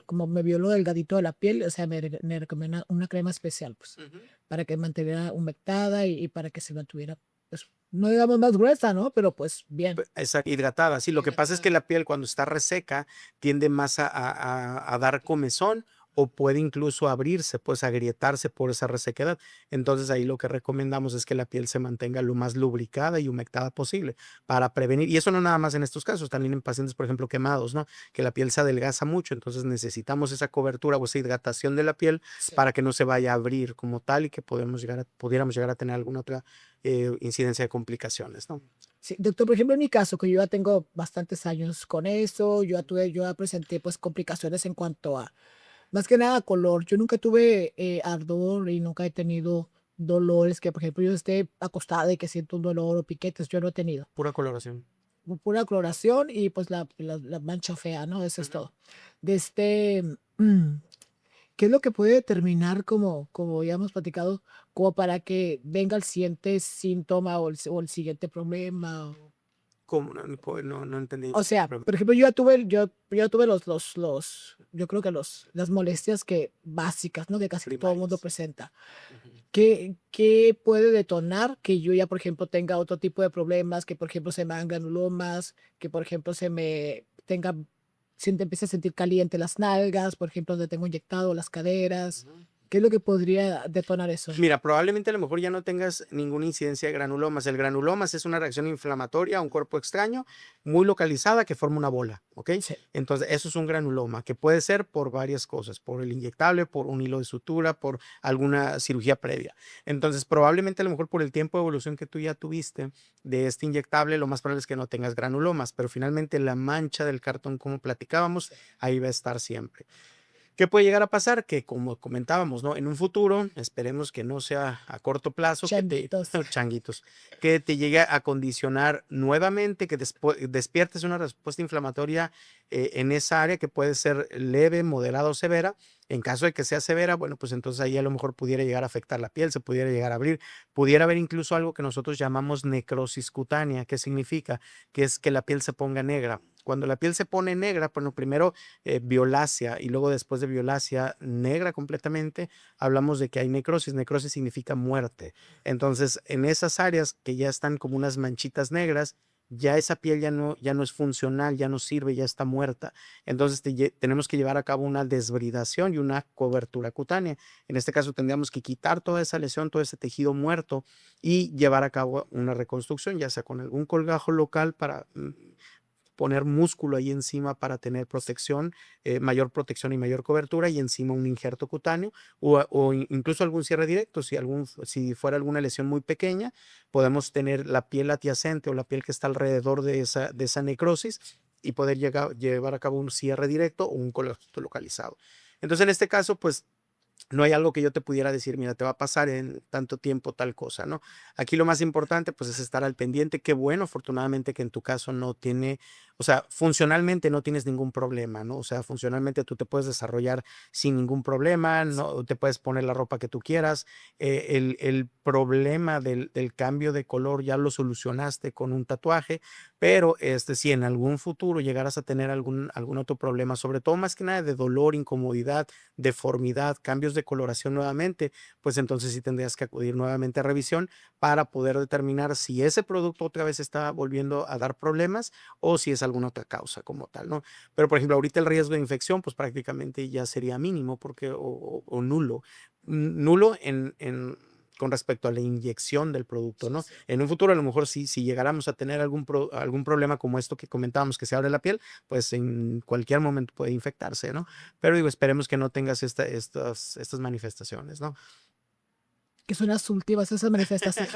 como me vio lo delgadito de la piel, o sea, me recomendó una crema especial, pues, Ujú. para que mantuviera humectada y para que se mantuviera, pues, no digamos más gruesa, ¿no? Pero pues bien. Exacto, hidratada. Sí, lo que pasa es que la piel cuando está reseca tiende más a dar comezón o puede incluso abrirse, pues agrietarse por esa resequedad. Entonces ahí lo que recomendamos es que la piel se mantenga lo más lubricada y humectada posible para prevenir. Y eso no nada más en estos casos, también en pacientes, por ejemplo, quemados, ¿no? Que la piel se adelgaza mucho, entonces necesitamos esa cobertura o esa hidratación de la piel Sí. para que no se vaya a abrir como tal y que pudiéramos llegar a tener alguna otra incidencia de complicaciones, ¿no? Sí, doctor, por ejemplo, en mi caso, que yo ya tengo bastantes años con eso, yo ya presenté pues complicaciones en cuanto a, más que nada, color. Yo nunca tuve ardor y nunca he tenido dolores que, por ejemplo, yo esté acostada y que siento un dolor o piquetes, yo no he tenido. Pura coloración. Pura coloración y pues la mancha fea, ¿no? Eso es Ujú. todo. De mm, ¿Qué es lo que puede determinar, como ya hemos platicado, como para que venga el siguiente síntoma o el siguiente problema? ¿Cómo? No entendí. O sea, Pero por ejemplo, yo ya tuve yo creo que las molestias básicas, ¿no? Que casi todo el mundo primarias. presenta. Ujú. ¿Qué puede detonar que yo ya, por ejemplo, tenga otro tipo de problemas, que, por ejemplo, se me hagan granulomas, que, por ejemplo, empiece a sentir caliente las nalgas, por ejemplo, donde tengo inyectado las caderas? Ujú. ¿Qué es lo que podría detonar eso? Mira, probablemente a lo mejor ya no tengas ninguna incidencia de granulomas. El granulomas es una reacción inflamatoria a un cuerpo extraño muy localizada que forma una bola, ¿ok? Sí. Entonces, eso es un granuloma que puede ser por varias cosas, por el inyectable, por un hilo de sutura, por alguna cirugía previa. Entonces, probablemente a lo mejor por el tiempo de evolución que tú ya tuviste de este inyectable, lo más probable es que no tengas granulomas, pero finalmente la mancha del cartón, como platicábamos, ahí va a estar siempre. ¿Qué puede llegar a pasar? Que como comentábamos, ¿no? En un futuro, esperemos que no sea a corto plazo, Changuitos. changuitos, que te llegue a condicionar nuevamente, que despiertes una respuesta inflamatoria en esa área que puede ser leve, moderada o severa. En caso de que sea severa, bueno, pues entonces ahí a lo mejor pudiera llegar a afectar la piel, se pudiera llegar a abrir, pudiera haber incluso algo que nosotros llamamos necrosis cutánea. ¿Qué significa? Que es que la piel se ponga negra. Cuando la piel se pone negra, bueno, primero violácea y luego después de violácea negra completamente, hablamos de que hay necrosis. Necrosis significa muerte. Entonces, en esas áreas que ya están como unas manchitas negras, ya esa piel ya no es funcional, ya no sirve, ya está muerta. Entonces tenemos que llevar a cabo una desbridación y una cobertura cutánea. En este caso tendríamos que quitar toda esa lesión, todo ese tejido muerto y llevar a cabo una reconstrucción, ya sea con algún colgajo local para poner músculo ahí encima para tener protección, mayor protección y mayor cobertura, y encima un injerto cutáneo o incluso algún cierre directo. Si fuera alguna lesión muy pequeña, podemos tener la piel adyacente o la piel que está alrededor de esa necrosis y poder llevar a cabo un cierre directo o un colágeno localizado. Entonces, en este caso, pues no hay algo que yo te pudiera decir, mira, te va a pasar en tanto tiempo tal cosa, ¿no? Aquí lo más importante, pues, es estar al pendiente. Qué bueno, afortunadamente, que en tu caso no tiene, o sea, funcionalmente no tienes ningún problema, ¿no? O sea, funcionalmente tú te puedes desarrollar sin ningún problema, no te puedes poner la ropa que tú quieras. El problema del cambio de color ya lo solucionaste con un tatuaje, pero si en algún futuro llegaras a tener algún otro problema, sobre todo más que nada de dolor, incomodidad, deformidad, cambios de coloración nuevamente, pues entonces sí tendrías que acudir nuevamente a revisión para poder determinar si ese producto otra vez está volviendo a dar problemas o si es alguna otra causa como tal, ¿no? Pero por ejemplo, ahorita el riesgo de infección, pues prácticamente ya sería mínimo porque, o nulo, nulo con respecto a la inyección del producto, ¿no? En un futuro a lo mejor si llegáramos a tener algún problema como esto que comentábamos, que se abre la piel, pues en cualquier momento puede infectarse, ¿no? Pero digo, esperemos que no tengas estas manifestaciones, ¿no? Que son las últimas esas manifestaciones.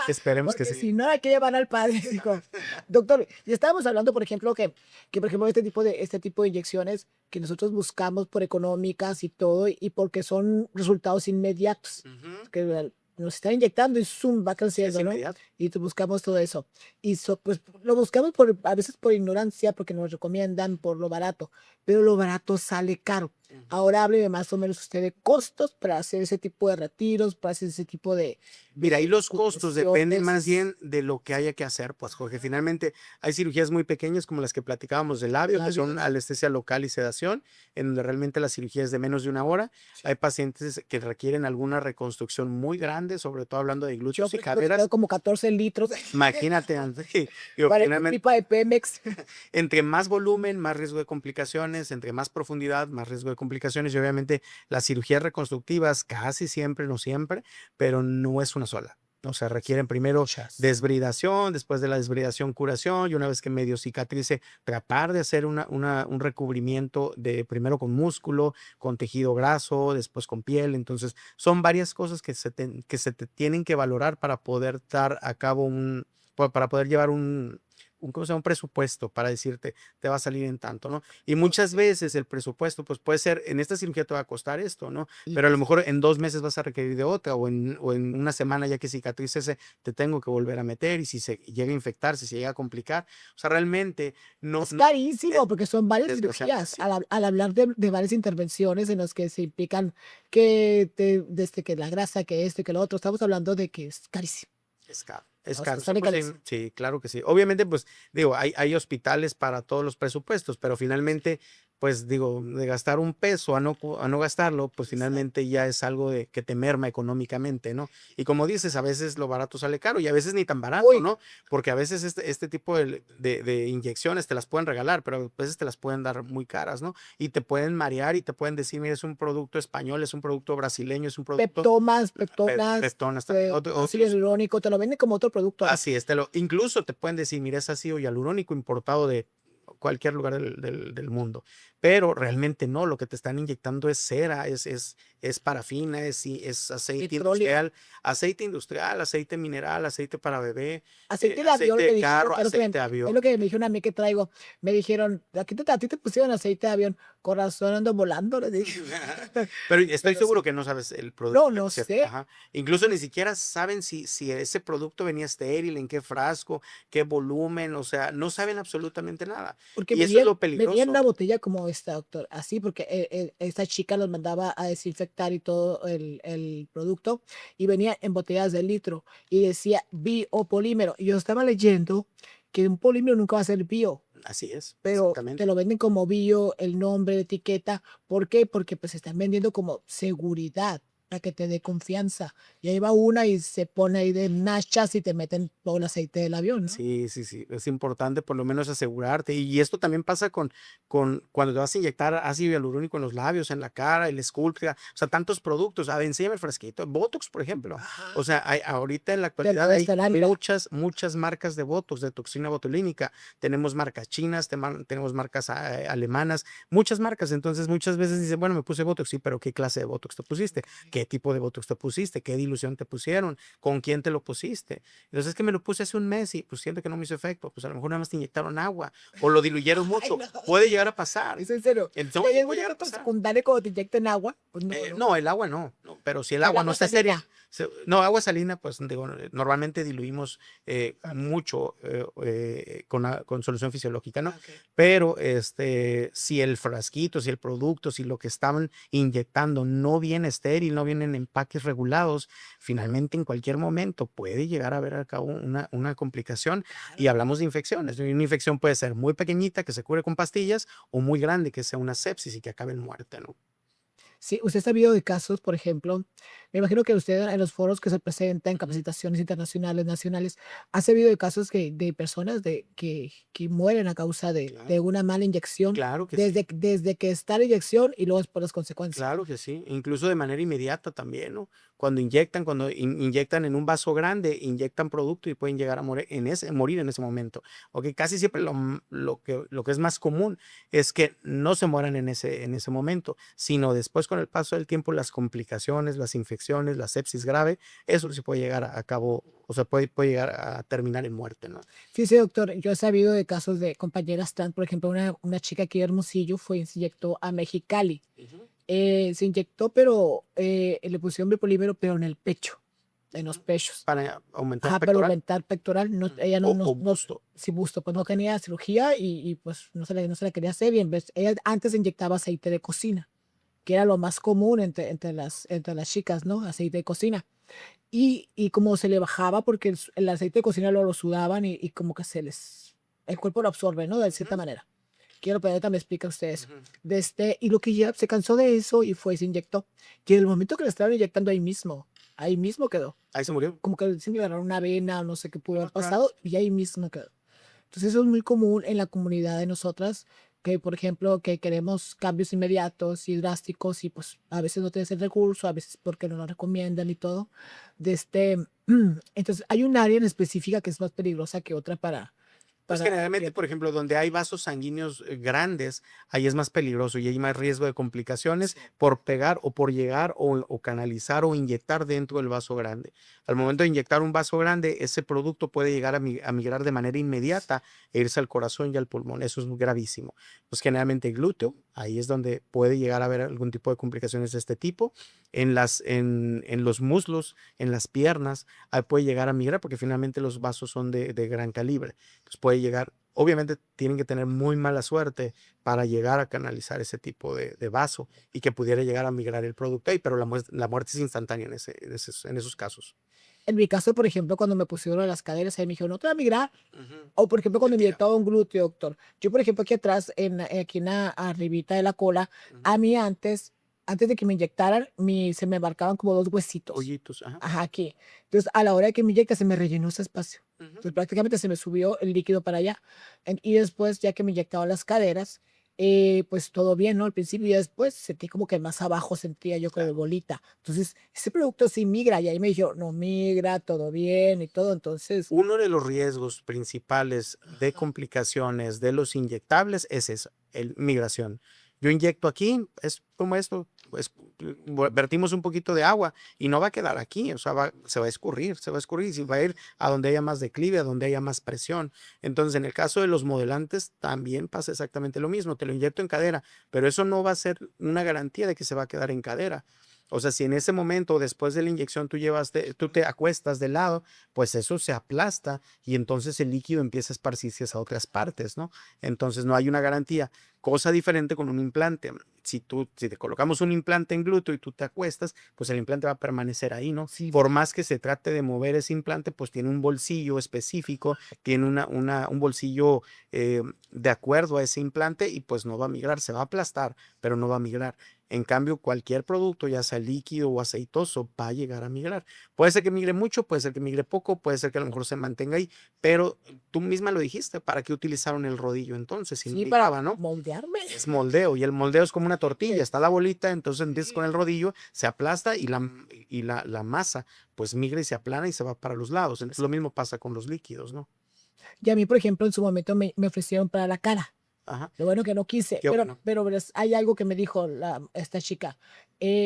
Esperemos que Porque sí. si no, hay que llevar al padre. Dijo, doctor, y estábamos hablando, por ejemplo, que por ejemplo, este tipo de inyecciones que nosotros buscamos por económicas y todo, y porque son resultados inmediatos, Ujú. que nos están inyectando y zoom, va Sí, es creciendo, ¿no? inmediato. Y buscamos todo eso. Y pues lo buscamos a veces por ignorancia, porque nos recomiendan por lo barato, pero lo barato sale caro. Ujú. Ahora hábleme más o menos usted de costos para hacer ese tipo de retiros, para hacer ese tipo Mira, ahí de los costos dependen más cuestiones. bien de lo que haya que hacer, pues, Jorge. Finalmente, hay cirugías muy pequeñas como las que platicábamos del labio, que son Labios. anestesia local y sedación, en donde realmente la cirugía es de menos de una hora. Hay pacientes que requieren alguna reconstrucción muy grande, sobre todo hablando de Yo, glúteos y por ejemplo, que tengo caderas. como 14 litros, Imagínate, André, digo, parezco finalmente, pipa de Pemex. entre más volumen, más riesgo de complicaciones, entre más profundidad, más riesgo de complicaciones, y obviamente las cirugías reconstructivas casi siempre, no siempre, pero no es una sola. O sea, requieren primero Muchas. desbridación, después de la desbridación, curación, y una vez que medio cicatrice, tratar de hacer un recubrimiento de primero con músculo, con tejido graso, después con piel. Entonces, son varias cosas que se te tienen que valorar para poder dar a cabo para poder llevar ¿cómo se llama? Un presupuesto para decirte, te va a salir en tanto, ¿no? Y muchas veces el presupuesto, pues puede ser, en esta cirugía te va a costar esto, ¿no? Y Pero a lo mejor en 2 meses vas a requerir de otra, o en una semana ya que cicatrice te tengo que volver a meter, y si se llega a infectar, si se llega a complicar, o sea, realmente no, es no carísimo porque son varias desgraciadamente cirugías. sí, Al hablar de varias intervenciones en las que se implican desde que la grasa, que esto y que lo otro, estamos hablando de que es carísimo. es caro. Es O sea, caro, sale carísimo. sí, claro que sí. Obviamente, pues, digo, hay hospitales para todos los presupuestos, pero finalmente pues digo, de gastar un peso a no gastarlo, pues Exacto. finalmente ya es algo de que te merma económicamente, ¿no? Y como dices, a veces lo barato sale caro y a veces ni tan barato, Uy, ¿no? Porque a veces este tipo de inyecciones te las pueden regalar, pero a veces te las pueden dar muy caras, ¿no? Y te pueden marear y te pueden decir, mira, es un producto español, es un producto brasileño, es un producto Peptomas, Pectonas, Peptonas también, ácido otros. hialurónico, te lo venden como otro producto ahí. Así es, incluso te pueden decir, mira, es ácido hialurónico importado de cualquier lugar del mundo, pero realmente no, lo que te están inyectando es cera, es parafina, es Petróleo. aceite industrial, aceite mineral, aceite para bebé, Aceite de aceite avión me de dijeron, carro, aceite de es avión. lo que me dijeron a mí que traigo. Me dijeron: a ti te pusieron aceite de avión, corazón ando volando", le dije. Pero estoy Pero seguro sí. que no sabes el producto No, que no se sé, ajá. Incluso ni siquiera saben si ese producto venía estéril, en qué frasco, qué volumen, o sea, no saben absolutamente nada. porque Y eso es lo venía en peligroso. una botella como esta, doctor, así, porque, esta chica los mandaba a desinfectar y todo el producto, y venía en botellas de litro, y decía biopolímero. Y yo estaba leyendo que un polímero nunca va a ser bio. Así es, Pero te exactamente. lo venden como bio, el nombre, la etiqueta. ¿Por qué? Porque pues están vendiendo como seguridad para que te dé confianza. Y ahí va una y se pone ahí de nachas y te meten todo el aceite del avión, ¿no? Sí, sí, sí, es importante por lo menos asegurarte. Y esto también pasa con cuando te vas a inyectar ácido hialurónico en los labios, en la cara, el Sculptra, o sea, tantos productos. A ver, enséñame el frasquito. Botox, por ejemplo. O Ajá. sea, ahorita en la Te actualidad puede hay estar alga. muchas marcas de Botox, de toxina botulínica. Tenemos marcas chinas, tenemos marcas alemanas, muchas marcas. Entonces, muchas veces dicen, bueno, me puse Botox, sí, pero ¿qué clase de Botox te pusiste? ¿Qué tipo de Botox te pusiste? ¿Qué dilución te pusieron? ¿Con quién te lo pusiste? Entonces es que me lo puse hace un mes y pues siento que no me hizo efecto. Pues a lo mejor nada más te inyectaron agua o lo diluyeron Ay, mucho. no. Puede llegar a pasar. Es en serio. ¿Y hay Entonces algún puede llegar a efecto pasar. secundario cuando te inyectan agua? Pues no, ¿no? No, el agua no, no, pero si el El agua no agua está estéril, salina. no, agua salina, pues digo, normalmente diluimos mucho con solución fisiológica, ¿no? Ok. Pero si el frasquito, si el producto, si lo que estaban inyectando no viene estéril, no vienen en empaques regulados, finalmente en cualquier momento puede llegar a haber a cabo una complicación y Claro. hablamos de infecciones. Una infección puede ser muy pequeñita que se cure con pastillas o muy grande que sea una sepsis y que acabe en muerte, ¿no? Sí, ¿usted ha sabido de casos, por ejemplo? Me imagino que usted en los foros que se presentan, en capacitaciones internacionales, nacionales, ¿ha sabido de casos de personas que mueren a causa de Claro. una mala inyección Claro que sí, desde que está la inyección y luego después las consecuencias? claro que sí, incluso de manera inmediata también, ¿no? Cuando inyectan en un vaso grande, inyectan producto y pueden llegar a morir en ese momento. Ok, casi siempre lo que es más común es que no se mueran en ese momento, sino después con el paso del tiempo, las complicaciones, las infecciones, la sepsis grave, eso sí puede llegar a cabo, o sea, puede llegar a terminar en muerte, ¿no? Fíjese, doctor, yo he sabido de casos de compañeras trans, por ejemplo, una chica aquí de Hermosillo fue y se inyectó a Mexicali. Ujú, Se inyectó, pero le pusieron bipolímero, pero en el pecho, en los ujú. pechos. Para aumentar Ajá, para pectoral aumentar pectoral, no, ujú, ella o no, busto. sí, busto, pues no tenía cirugía pues no se la quería hacer y en vez, ella antes inyectaba aceite de cocina, que era lo más común entre las chicas, ¿no? Aceite de cocina. Y como se le bajaba, porque el aceite de cocina lo sudaban y como que el cuerpo lo absorbe, ¿no? De cierta Ujú, manera. Quiero que ahorita me explica usted eso. ujú. Y lo que ya se cansó de eso y fue y se inyectó. Y en el momento que le estaban inyectando ahí mismo quedó. Ahí se murió. Como que se le agarraron una vena, no sé qué pudo Lo haber más probable. pasado, y ahí mismo quedó. Entonces eso es muy común en la comunidad de nosotras, que por ejemplo, que queremos cambios inmediatos y drásticos y pues a veces no tienes el recurso, a veces porque no lo recomiendan y todo. De este, entonces hay un área en específica que es más peligrosa que otra Pues para generalmente, por ejemplo, donde hay vasos sanguíneos grandes, ahí es más peligroso y hay más riesgo de complicaciones sí. por pegar o por llegar o canalizar o inyectar dentro del vaso grande. Al momento de inyectar un vaso grande, ese producto puede llegar a migrar de manera inmediata e irse al corazón y al pulmón. Eso es gravísimo. Pues generalmente glúteo, ahí es donde puede llegar a haber algún tipo de complicaciones de este tipo. En los muslos, en las piernas, ahí puede llegar a migrar porque finalmente los vasos son de gran calibre. Pues puede llegar, obviamente tienen que tener muy mala suerte para llegar a canalizar ese tipo de vaso y que pudiera llegar a migrar el producto ahí, pero la muerte es instantánea en esos casos. En mi caso, por ejemplo, cuando me pusieron las caderas, ahí me dijeron, no te va a migrar. Ujú. O, por ejemplo, cuando me Mentira. inyectaba un glúteo, doctor. Yo, por ejemplo, aquí atrás, aquí en la arribita de la cola, Ujú. a mí antes de que me inyectaran, se me marcaban como 2 huesitos. Hoyitos, ajá. Ajá, aquí. Entonces, a la hora de que me inyecta, se me rellenó ese espacio. Ujú. Entonces, prácticamente se me subió el líquido para allá. Y después, ya que me inyectaban las caderas, pues todo bien, ¿no? Al principio y después sentí como que más abajo sentía yo como Claro. bolita. Entonces, ese producto sí migra. Y ahí me dijeron, no migra, todo bien y todo. Entonces, Uno de los riesgos principales de complicaciones de los inyectables es eso, el migración. Yo inyecto aquí, es como esto, pues vertimos un poquito de agua y no va a quedar aquí, o sea, se va a escurrir, y se va a ir a donde haya más declive, a donde haya más presión. Entonces, en el caso de los modelantes, también pasa exactamente lo mismo, te lo inyecto en cadera, pero eso no va a ser una garantía de que se va a quedar en cadera. O sea, si en ese momento, después de la inyección, tú te acuestas de lado, pues eso se aplasta y entonces el líquido empieza a esparcirse hacia otras partes, ¿no? Entonces no hay una garantía. Cosa diferente con un implante. Si te colocamos un implante en glúteo y tú te acuestas, pues el implante va a permanecer ahí, ¿no? sí, Por más que se trate de mover ese implante, pues tiene un bolsillo específico, tiene un bolsillo de acuerdo a ese implante y pues no va a migrar, se va a aplastar, pero no va a migrar. En cambio, cualquier producto, ya sea líquido o aceitoso, va a llegar a migrar. Puede ser que migre mucho, puede ser que migre poco, puede ser que a lo mejor se mantenga ahí, pero tú misma lo dijiste, ¿para qué utilizaron el rodillo entonces? Si no sí, para migraba, ¿no? moldearme. Es moldeo y el moldeo es como una tortilla, Eh, está la bolita, entonces empiezas con el rodillo, se aplasta y la masa pues migra y se aplana y se va para los lados. Entonces lo mismo pasa con los líquidos, ¿no? Y a mí, por ejemplo, en su momento me ofrecieron para la cara. Ajá, Lo bueno que no quise, qué bueno. pero verás, hay algo que me dijo esta chica.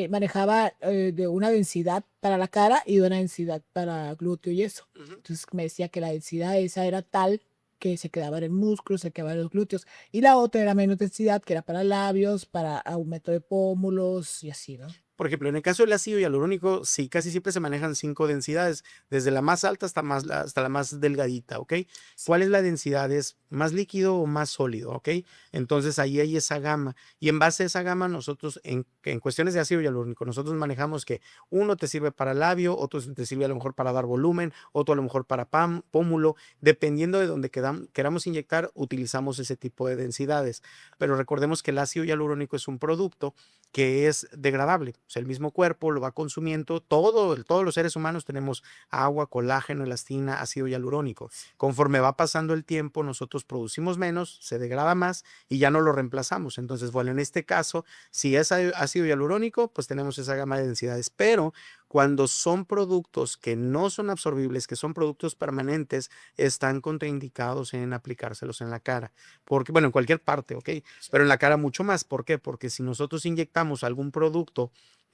Manejaba de una densidad para la cara y de una densidad para glúteo y eso. Ujú. Entonces me decía que la densidad esa era tal que se quedaba en el músculo, se quedaba en los glúteos. Y la otra era menos densidad, que era para labios, para aumento de pómulos y así, ¿no? Por ejemplo, en el caso del ácido hialurónico, sí, casi siempre se manejan 5 densidades, desde la más alta hasta la más delgadita, ¿ok? Sí. ¿Cuál es la densidad? ¿Es más líquido o más sólido? ¿Ok? Entonces ahí hay esa gama. Y en base a esa gama, nosotros, en cuestiones de ácido hialurónico, nosotros manejamos que uno te sirve para labio, otro te sirve a lo mejor para dar volumen, otro a lo mejor para pómulo. Dependiendo de donde queramos inyectar, utilizamos ese tipo de densidades. Pero recordemos que el ácido hialurónico es un producto que es degradable. O sea, el mismo cuerpo lo va consumiendo. Todos los seres humanos tenemos agua, colágeno, elastina, ácido hialurónico. Conforme va pasando el tiempo, nosotros producimos menos, se degrada más y ya no lo reemplazamos. Entonces, bueno, en este caso, si es ácido hialurónico, pues tenemos esa gama de densidades. Pero cuando son productos que no son absorbibles, que son productos permanentes, están contraindicados en aplicárselos en la cara. Porque, bueno, en cualquier parte, ¿ok? Pero en la cara mucho más. ¿Por qué? Porque si nosotros inyectamos algún producto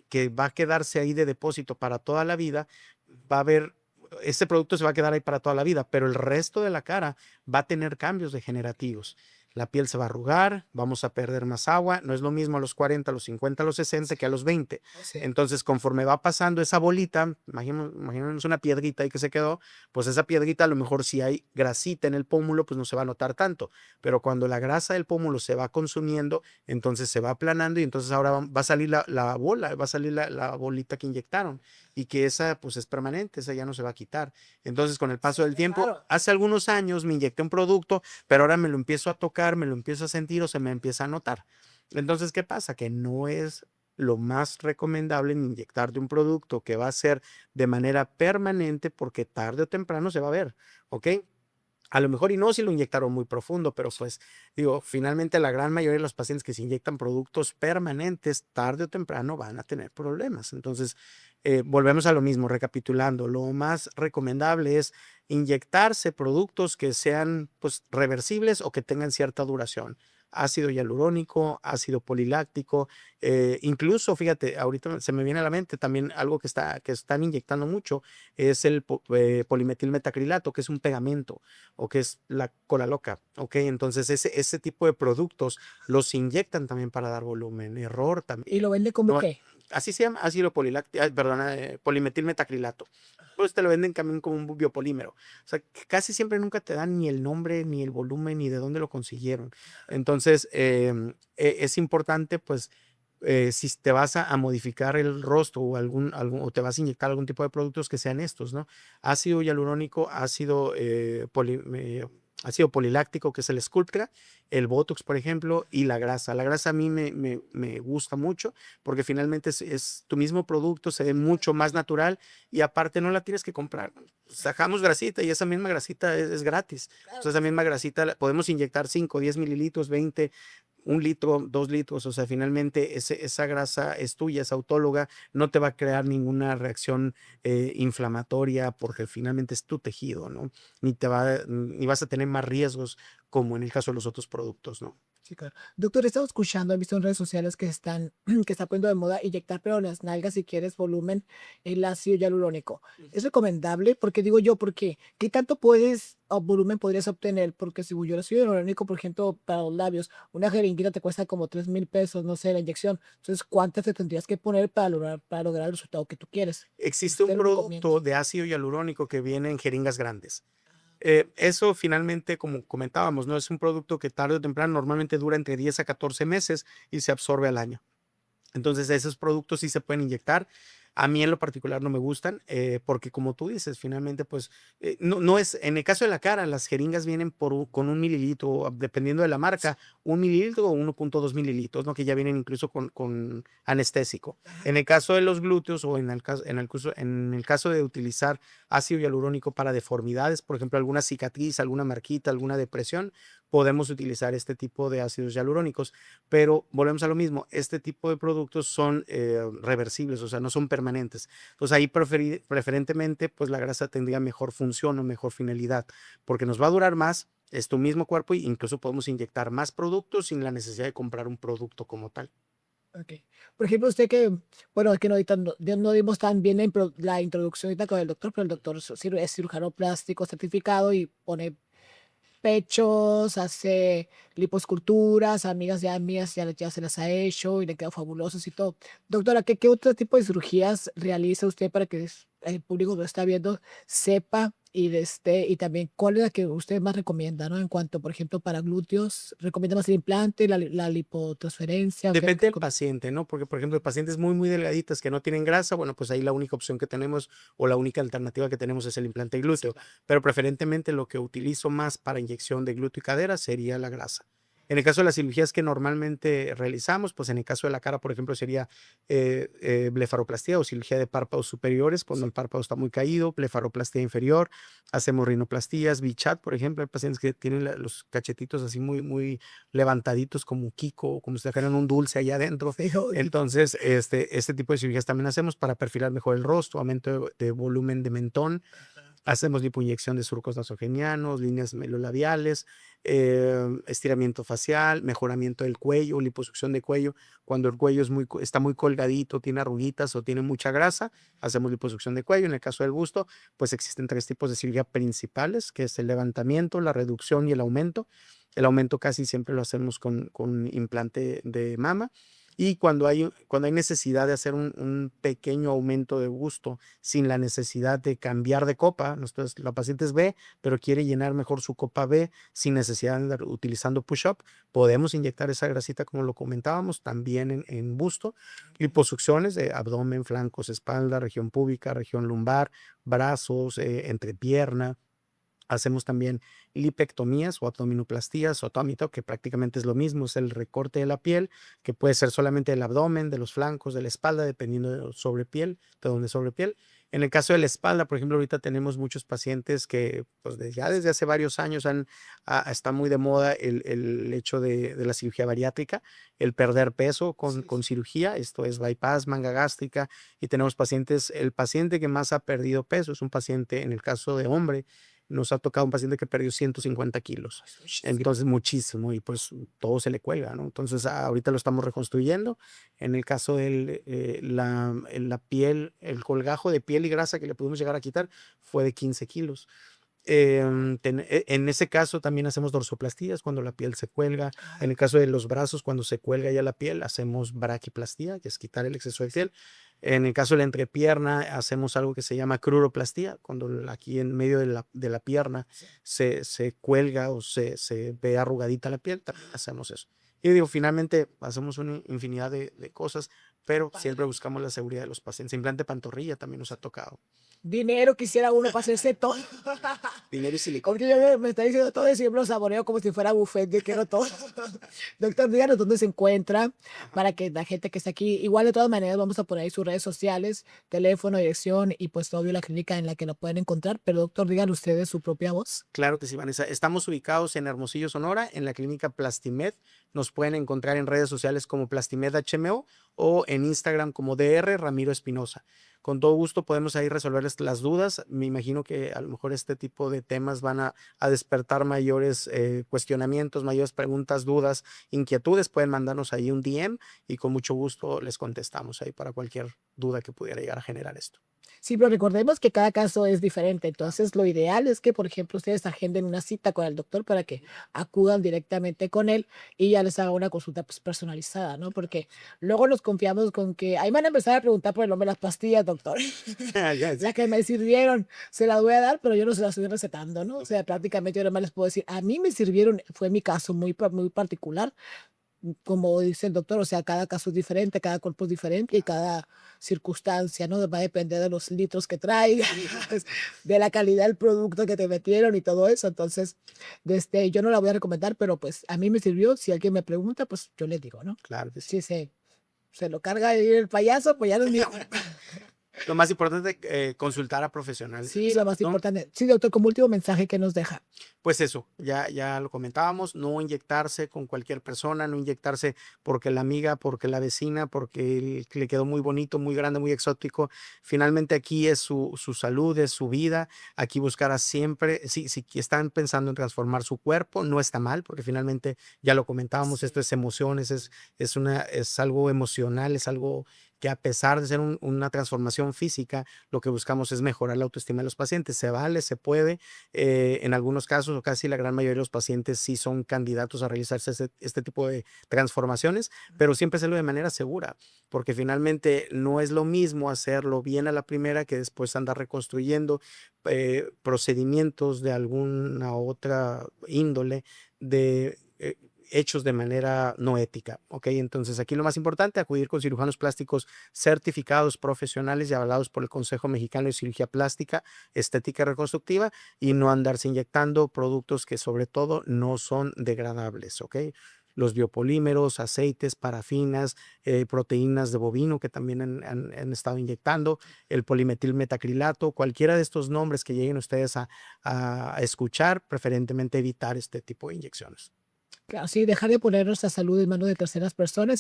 que va a quedarse ahí de depósito para toda la vida, va a haber, ese producto se va a quedar ahí para toda la vida, pero el resto de la cara va a tener cambios degenerativos. La piel se va a arrugar, vamos a perder más agua, no es lo mismo a los 40, a los 50, a los 60 que a los 20. Sí. Entonces, conforme va pasando esa bolita, imaginemos una piedrita ahí que se quedó, pues esa piedrita a lo mejor si hay grasita en el pómulo, pues no se va a notar tanto, pero cuando la grasa del pómulo se va consumiendo, entonces se va aplanando y entonces ahora va a salir la bola, va a salir la bolita que inyectaron y que esa pues es permanente, esa ya no se va a quitar. Entonces con el paso del tiempo, Claro. hace algunos años me inyecté un producto, pero ahora me lo empiezo a tocar, me lo empiezo a sentir o se me empieza a notar. Entonces, ¿qué pasa? Que no es lo más recomendable en inyectarte un producto que va a ser de manera permanente porque tarde o temprano se va a ver, ¿ok? A lo mejor y no si lo inyectaron muy profundo, pero pues digo, finalmente la gran mayoría de los pacientes que se inyectan productos permanentes, tarde o temprano van a tener problemas. Entonces, volvemos a lo mismo, recapitulando, lo más recomendable es inyectarse productos que sean pues reversibles o que tengan cierta duración. Ácido hialurónico, ácido poliláctico, incluso, fíjate, ahorita se me viene a la mente también algo que están inyectando mucho, es el polimetilmetacrilato, que es un pegamento o que es la cola loca, ¿ok? Entonces ese tipo de productos los inyectan también para dar volumen, error también. ¿Y lo vende como No, qué? así se llama, ácido perdona, polimetilmetacrilato. Pues te lo venden también como un biopolímero. O sea, que casi siempre nunca te dan ni el nombre, ni el volumen, ni de dónde lo consiguieron. Entonces, es importante, pues, si te vas a modificar el rostro o o te vas a inyectar algún tipo de productos que sean estos, ¿no? Ácido hialurónico, ácido poliláctico, que es el Sculptra, el Botox, por ejemplo, y la grasa. La grasa a mí me gusta mucho porque finalmente es tu mismo producto, se ve mucho más natural y aparte no la tienes que comprar. Sacamos grasita y esa misma grasita es gratis. Claro Entonces, esa que sí. misma grasita podemos inyectar 5, 10 mililitros, 20, 1 litro, 2 litros, o sea, finalmente esa grasa es tuya, es autóloga, no te va a crear ninguna reacción inflamatoria porque finalmente es tu tejido, ¿no? Ni vas a tener más riesgos como en el caso de los otros productos, ¿no? Sí, claro. Doctor, he estado escuchando, he visto en redes sociales que están, que está poniendo de moda inyectar, pero en las nalgas, si quieres volumen, el ácido hialurónico. ¿Es recomendable? Porque digo yo, porque ¿qué tanto puedes o volumen podrías obtener? Porque si yo el ácido hialurónico, por ejemplo, para los labios, una jeringuita te cuesta como 3,000 pesos, no sé, la inyección. Entonces, ¿cuántas te tendrías que poner para lograr el resultado que tú quieres? Existe un ¿Usted lo recomienda? producto de ácido hialurónico que viene en jeringas grandes. Eso finalmente, como comentábamos, ¿no? Es un producto que tarde o temprano normalmente dura entre 10 a 14 meses y se absorbe al año. Entonces, esos productos sí se pueden inyectar. A mí en lo particular no me gustan, porque como tú dices, finalmente, pues, no es, en el caso de la cara, las jeringas vienen con 1 mililitro, dependiendo de la marca, 1 mililitro o 1,2 mililitros, ¿no? Que ya vienen incluso con anestésico. En el caso de los glúteos o en el caso de utilizar ácido hialurónico para deformidades, por ejemplo, alguna cicatriz, alguna marquita, alguna depresión, podemos utilizar este tipo de ácidos hialurónicos. Pero volvemos a lo mismo, este tipo de productos son reversibles, o sea, no son permanentes. Entonces ahí preferentemente, pues la grasa tendría mejor función o mejor finalidad, porque nos va a durar más, es tu mismo cuerpo e incluso podemos inyectar más productos sin la necesidad de comprar un producto como tal. Ok. Por ejemplo, usted que, bueno, es que no, ahorita no dimos tan bien la introducción ahorita con el doctor, pero el doctor es cirujano plástico certificado y pone pechos, hace liposculturas, amigas ya mías ya se las ha hecho y le quedan fabulosos y todo. Doctora, ¿qué otro tipo de cirugías realiza usted para que el público que lo está viendo sepa y también cuál es la que usted más recomienda, ¿no? En cuanto, por ejemplo, para glúteos, ¿recomienda más el implante, la lipotransferencia? Depende del paciente, ¿no? Porque, por ejemplo, pacientes muy, muy delgaditas que no tienen grasa, bueno, pues ahí la única opción que tenemos o la única alternativa que tenemos es el implante glúteo. Pero preferentemente lo que utilizo más para inyección de glúteo y cadera sería la grasa. En el caso de las cirugías que normalmente realizamos, pues en el caso de la cara, por ejemplo, sería blefaroplastia o cirugía de párpados superiores, cuando el párpado está muy caído, blefaroplastia inferior, hacemos rinoplastías, bichat, por ejemplo, hay pacientes que tienen los cachetitos así muy, muy levantaditos como Kiko, como si trajeran un dulce allá adentro. Entonces, este tipo de cirugías también hacemos para perfilar mejor el rostro, aumento de volumen de mentón. Hacemos lipoinyección de surcos nasogenianos, líneas melolabiales, estiramiento facial, mejoramiento del cuello, liposucción de cuello. Cuando el cuello está muy colgadito, tiene arruguitas o tiene mucha grasa, hacemos liposucción de cuello. En el caso del busto, pues existen 3 tipos de cirugía principales, que es el levantamiento, la reducción y el aumento. El aumento casi siempre lo hacemos con implante de mama. Y cuando hay necesidad de hacer un pequeño aumento de busto sin la necesidad de cambiar de copa, la paciente es B, pero quiere llenar mejor su copa B sin necesidad de andar utilizando push-up, podemos inyectar esa grasita como lo comentábamos también en busto, liposucciones de abdomen, flancos, espalda, región púbica, región lumbar, brazos, entrepierna. Hacemos también lipectomías o abdominoplastías o atómito, que prácticamente es lo mismo, es el recorte de la piel, que puede ser solamente del abdomen, de los flancos, de la espalda, dependiendo de sobrepiel, de donde sobrepiel. En el caso de la espalda, por ejemplo, ahorita tenemos muchos pacientes que pues ya desde hace varios años está muy de moda el hecho de la cirugía bariátrica, el perder peso con cirugía, esto es bypass, manga gástrica, y tenemos pacientes, el paciente que más ha perdido peso es un paciente, en el caso de hombre, nos ha tocado un paciente que perdió 150 kilos. Entonces, muchísimo, y pues todo se le cuelga, ¿no? Entonces, ahorita lo estamos reconstruyendo. En el caso de la piel, el colgajo de piel y grasa que le pudimos llegar a quitar fue de 15 kilos. En ese caso también hacemos dorsoplastías cuando la piel se cuelga. En el caso de los brazos, cuando se cuelga ya la piel, hacemos braquiplastía, que es quitar el exceso de piel. En el caso de la entrepierna, hacemos algo que se llama cruroplastía, cuando aquí en medio de la pierna se cuelga o se ve arrugadita la piel, también hacemos eso. Y digo, finalmente hacemos una infinidad de cosas, pero siempre buscamos la seguridad de los pacientes. Implante pantorrilla también nos ha tocado. Dinero quisiera uno para hacerse todo. Dinero y silicona. Como que yo me está diciendo todo eso y yo me lo saboreo como si fuera buffet, yo quiero todo. Doctor, díganos dónde se encuentra para que la gente que está aquí, igual de todas maneras vamos a poner ahí sus redes sociales, teléfono, dirección y pues obvio la clínica en la que lo pueden encontrar, pero doctor, digan ustedes su propia voz. Claro que sí, Vanessa. Estamos ubicados en Hermosillo, Sonora, en la clínica Plastimed. Nos pueden encontrar en redes sociales como Plastimed HMO o en Instagram como DR Ramiro Espinosa. Con todo gusto podemos ahí resolverles las dudas. Me imagino que a lo mejor este tipo de temas van a despertar mayores cuestionamientos, mayores preguntas, dudas, inquietudes. Pueden mandarnos ahí un DM y con mucho gusto les contestamos ahí para cualquier duda que pudiera llegar a generar esto. Sí, pero recordemos que cada caso es diferente. Entonces, lo ideal es que, por ejemplo, ustedes agenden una cita con el doctor para que acudan directamente con él y ya les haga una consulta pues, personalizada, ¿no? Porque luego nos confiamos con que ahí van a empezar a preguntar por el nombre de las pastillas, doctor. La que me sirvieron, se las voy a dar, pero yo no se las estoy recetando, ¿no? O sea, prácticamente yo nada más les puedo decir, a mí me sirvieron, fue mi caso muy particular, como dice el doctor, o sea, cada caso es diferente, cada cuerpo es diferente y cada circunstancia, ¿no? Va a depender de los litros que traigas, de la calidad del producto que te metieron y todo eso. Entonces, yo no la voy a recomendar, pero pues a mí me sirvió. Si alguien me pregunta, pues yo le digo, ¿no? Claro que sí. Si se lo carga ahí el payaso, pues ya no es mío. Lo más importante es consultar a profesionales. Sí, lo más ¿no? importante. Sí, doctor, como último mensaje que nos deja. Pues eso, ya lo comentábamos, no inyectarse con cualquier persona, no inyectarse porque la amiga, porque la vecina, porque le quedó muy bonito, muy grande, muy exótico. Finalmente aquí es su salud, es su vida. Aquí buscará siempre, si están pensando en transformar su cuerpo, no está mal, porque finalmente ya lo comentábamos, esto es emociones, es algo emocional, es algo que a pesar de ser una transformación física, lo que buscamos es mejorar la autoestima de los pacientes. Se vale, se puede. En algunos casos, o casi la gran mayoría de los pacientes sí son candidatos a realizarse este tipo de transformaciones, pero siempre hacerlo de manera segura, porque finalmente no es lo mismo hacerlo bien a la primera que después andar reconstruyendo procedimientos de alguna otra índole hechos de manera no ética, ¿ok? Entonces aquí lo más importante, acudir con cirujanos plásticos certificados, profesionales y avalados por el Consejo Mexicano de Cirugía Plástica, Estética y Reconstructiva y no andarse inyectando productos que sobre todo no son degradables, ¿ok? Los biopolímeros, aceites, parafinas, proteínas de bovino que también han estado inyectando, el polimetilmetacrilato, cualquiera de estos nombres que lleguen ustedes a escuchar, preferentemente evitar este tipo de inyecciones. Claro, sí, dejar de poner nuestra salud en manos de terceras personas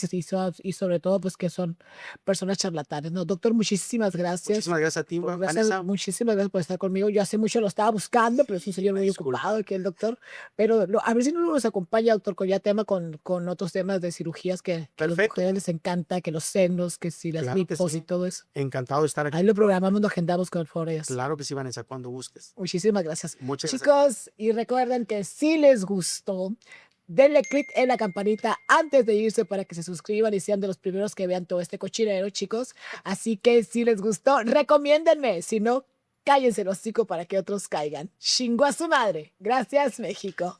y sobre todo, pues que son personas charlatanes, ¿no? Doctor, muchísimas gracias. Muchísimas gracias a ti, Vanessa. Muchísimas gracias por estar conmigo. Yo hace mucho lo estaba buscando, pero es un señor muy Disculpa. ocupado que el doctor. Pero a ver si no nos acompaña, doctor, con ya tema con otros temas de cirugías que a las Perfecto. mujeres les encanta, que los senos, que si las Claro que lipos sí. y todo eso. Encantado de estar aquí. Ahí lo programamos, lo agendamos con Forest. Claro que sí, Vanessa, cuando gustes. Muchísimas gracias. Muchas gracias. Chicos, y recuerden que si les gustó, denle click en la campanita antes de irse para que se suscriban y sean de los primeros que vean todo este cochinero, chicos. Así que si les gustó, recomiéndenme. Si no, cállense los hocico para que otros caigan. Chingo a su madre. Gracias, México.